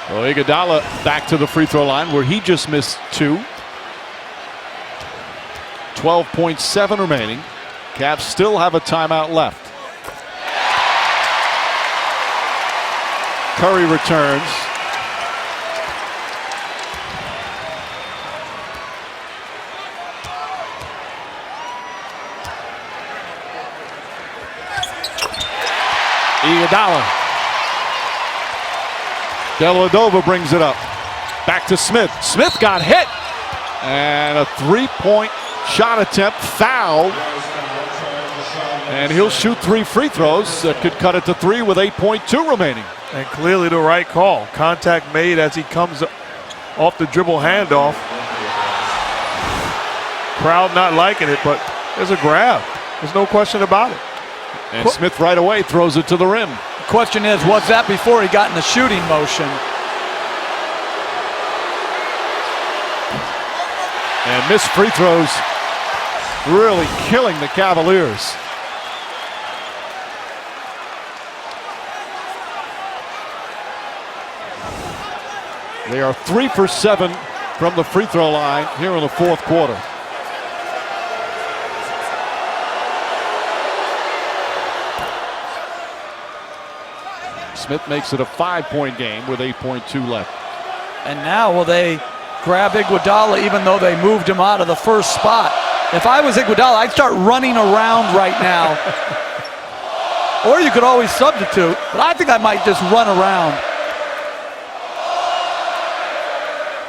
Well, Iguodala back to the free throw line where he just missed 2. 12.7 remaining. Cavs still have a timeout left. Curry returns. Iguodala. Dellavedova brings it up. Back to Smith. Smith got hit. And a 3-point shot attempt fouled. And he'll shoot 3 free throws that could cut it to 3 with 8.2 remaining. And clearly the right call. Contact made as he comes off the dribble handoff. Crowd not liking it, but there's a grab. There's no question about it. And Smith right away throws it to the rim. Question is, was that before he got in the shooting motion? And missed free throws really killing the Cavaliers. They are 3 for 7 from the free throw line here in the 4th quarter. Smith makes it a 5-point game with 8.2 left. And now will they grab Iguodala even though they moved him out of the first spot? If I was Iguodala, I'd start running around right now. Or you could always substitute, but I think I might just run around.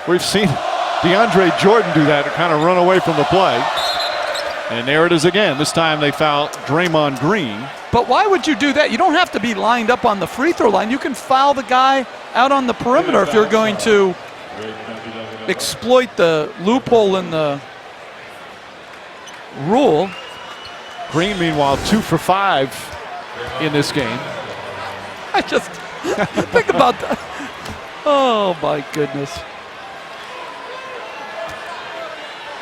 We've seen DeAndre Jordan do that, to kind of run away from the play. And there it is again. This time they foul Draymond Green. But why would you do that? You don't have to be lined up on the free throw line. You can foul the guy out on the perimeter if you're going to exploit the loophole in the rule. Green, meanwhile, 2 for 5 in this game. I just think about that. Oh, my goodness.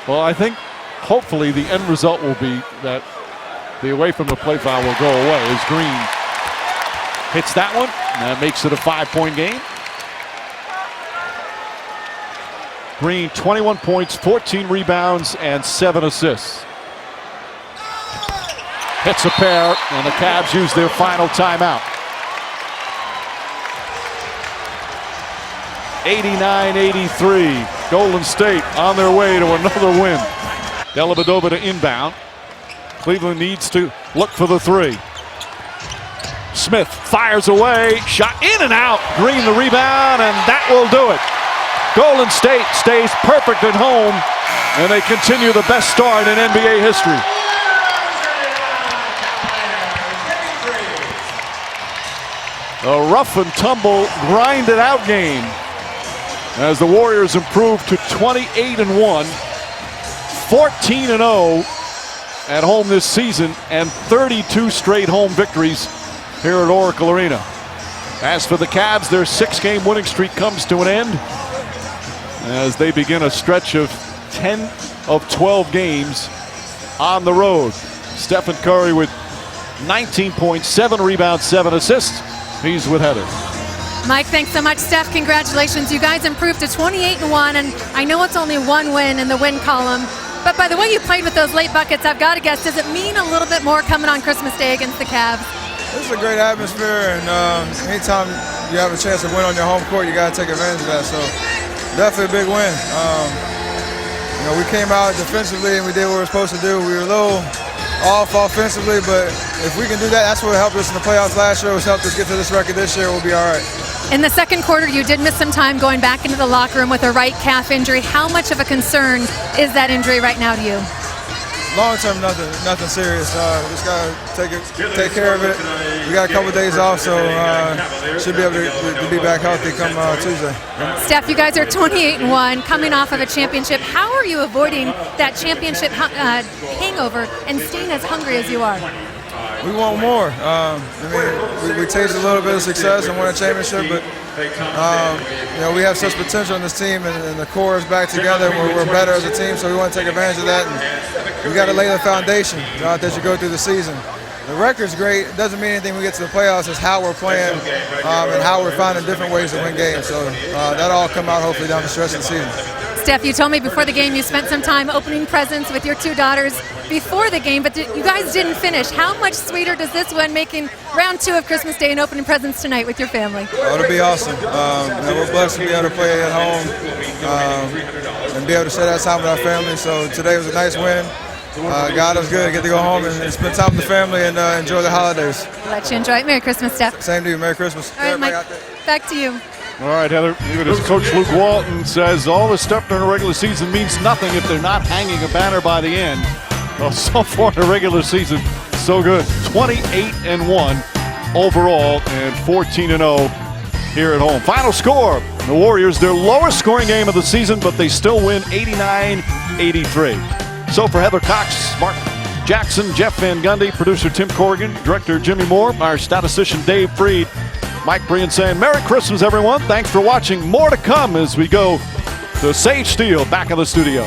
Well, I think hopefully the end result will be that the away from the play foul will go away as Green hits that one. And that makes it a 5-point game. Green, 21 points, 14 rebounds, and 7 assists. Hits a pair, and the Cavs use their final timeout. 89-83. Golden State on their way to another win. Dellavedova to inbound. Cleveland needs to look for the three. Smith fires away, shot in and out. Green the rebound, and that will do it. Golden State stays perfect at home, and they continue the best start in NBA history. A rough and tumble, grinded out game as the Warriors improve to 28-1, 14-0 at home this season, and 32 straight home victories here at Oracle Arena. As for the Cavs, their 6-game winning streak comes to an end as they begin a stretch of 10 of 12 games on the road. Stephen Curry with 19 points, 7 rebounds, 7 assists. He's with Heather. Mike, thanks so much. Steph, congratulations. You guys improved to 28-1, and I know it's only one win in the win column, but by the way you played with those late buckets, I've got to guess, does it mean a little bit more coming on Christmas Day against the Cavs? This is a great atmosphere, and anytime you have a chance to win on your home court, you got to take advantage of that. So definitely a big win. You know, we came out defensively and we did what we were supposed to do. We were a little off offensively, but if we can do that, that's what helped us in the playoffs last year. It's helped us get to this record this year. We'll be all right. In the second quarter, you did miss some time going back into the locker room with a right calf injury. How much of a concern is that injury right now to you? Long term, nothing serious. Just gotta take care of it. We got a couple days off, so should be able to be back healthy come Tuesday. Steph, you guys are 28-1, coming off of a championship. How are you avoiding that championship hangover and staying as hungry as you are? We want more. I mean, we tasted a little bit of success and won a championship, but you know, we have such potential in this team, and the core is back together. We're better as a team, so we want to take advantage of that. And we got to lay the foundation as you go through the season. The record's great. It doesn't mean anything when we get to the playoffs. It's how we're playing and how we're finding different ways to win games. So that'll all come out hopefully down the stretch of the season. Steph, you told me before the game you spent some time opening presents with your 2 daughters before the game, but you guys didn't finish. How much sweeter does this one making round 2 of Christmas Day and opening presents tonight with your family? Oh, it'll be awesome. You know, we're blessed to be able to play at home and be able to share that time with our family. So today was a nice win. God was good. Get to go home and spend time with the family and enjoy the holidays. Let you enjoy it. Merry Christmas, Steph. Same to you. Merry Christmas. All right, Mike, back to you. All right, Heather, even as Coach Luke Walton says, all this stuff during the regular season means nothing if they're not hanging a banner by the end. Well, so far in the regular season, so good. 28-1 overall and 14-0 here at home. Final score, the Warriors, their lowest scoring game of the season, but they still win 89-83. So for Heather Cox, Mark Jackson, Jeff Van Gundy, producer Tim Corrigan, director Jimmy Moore, our statistician Dave Freed, Mike Brien saying Merry Christmas, everyone. Thanks for watching. More to come as we go to Sage Steele back in the studio.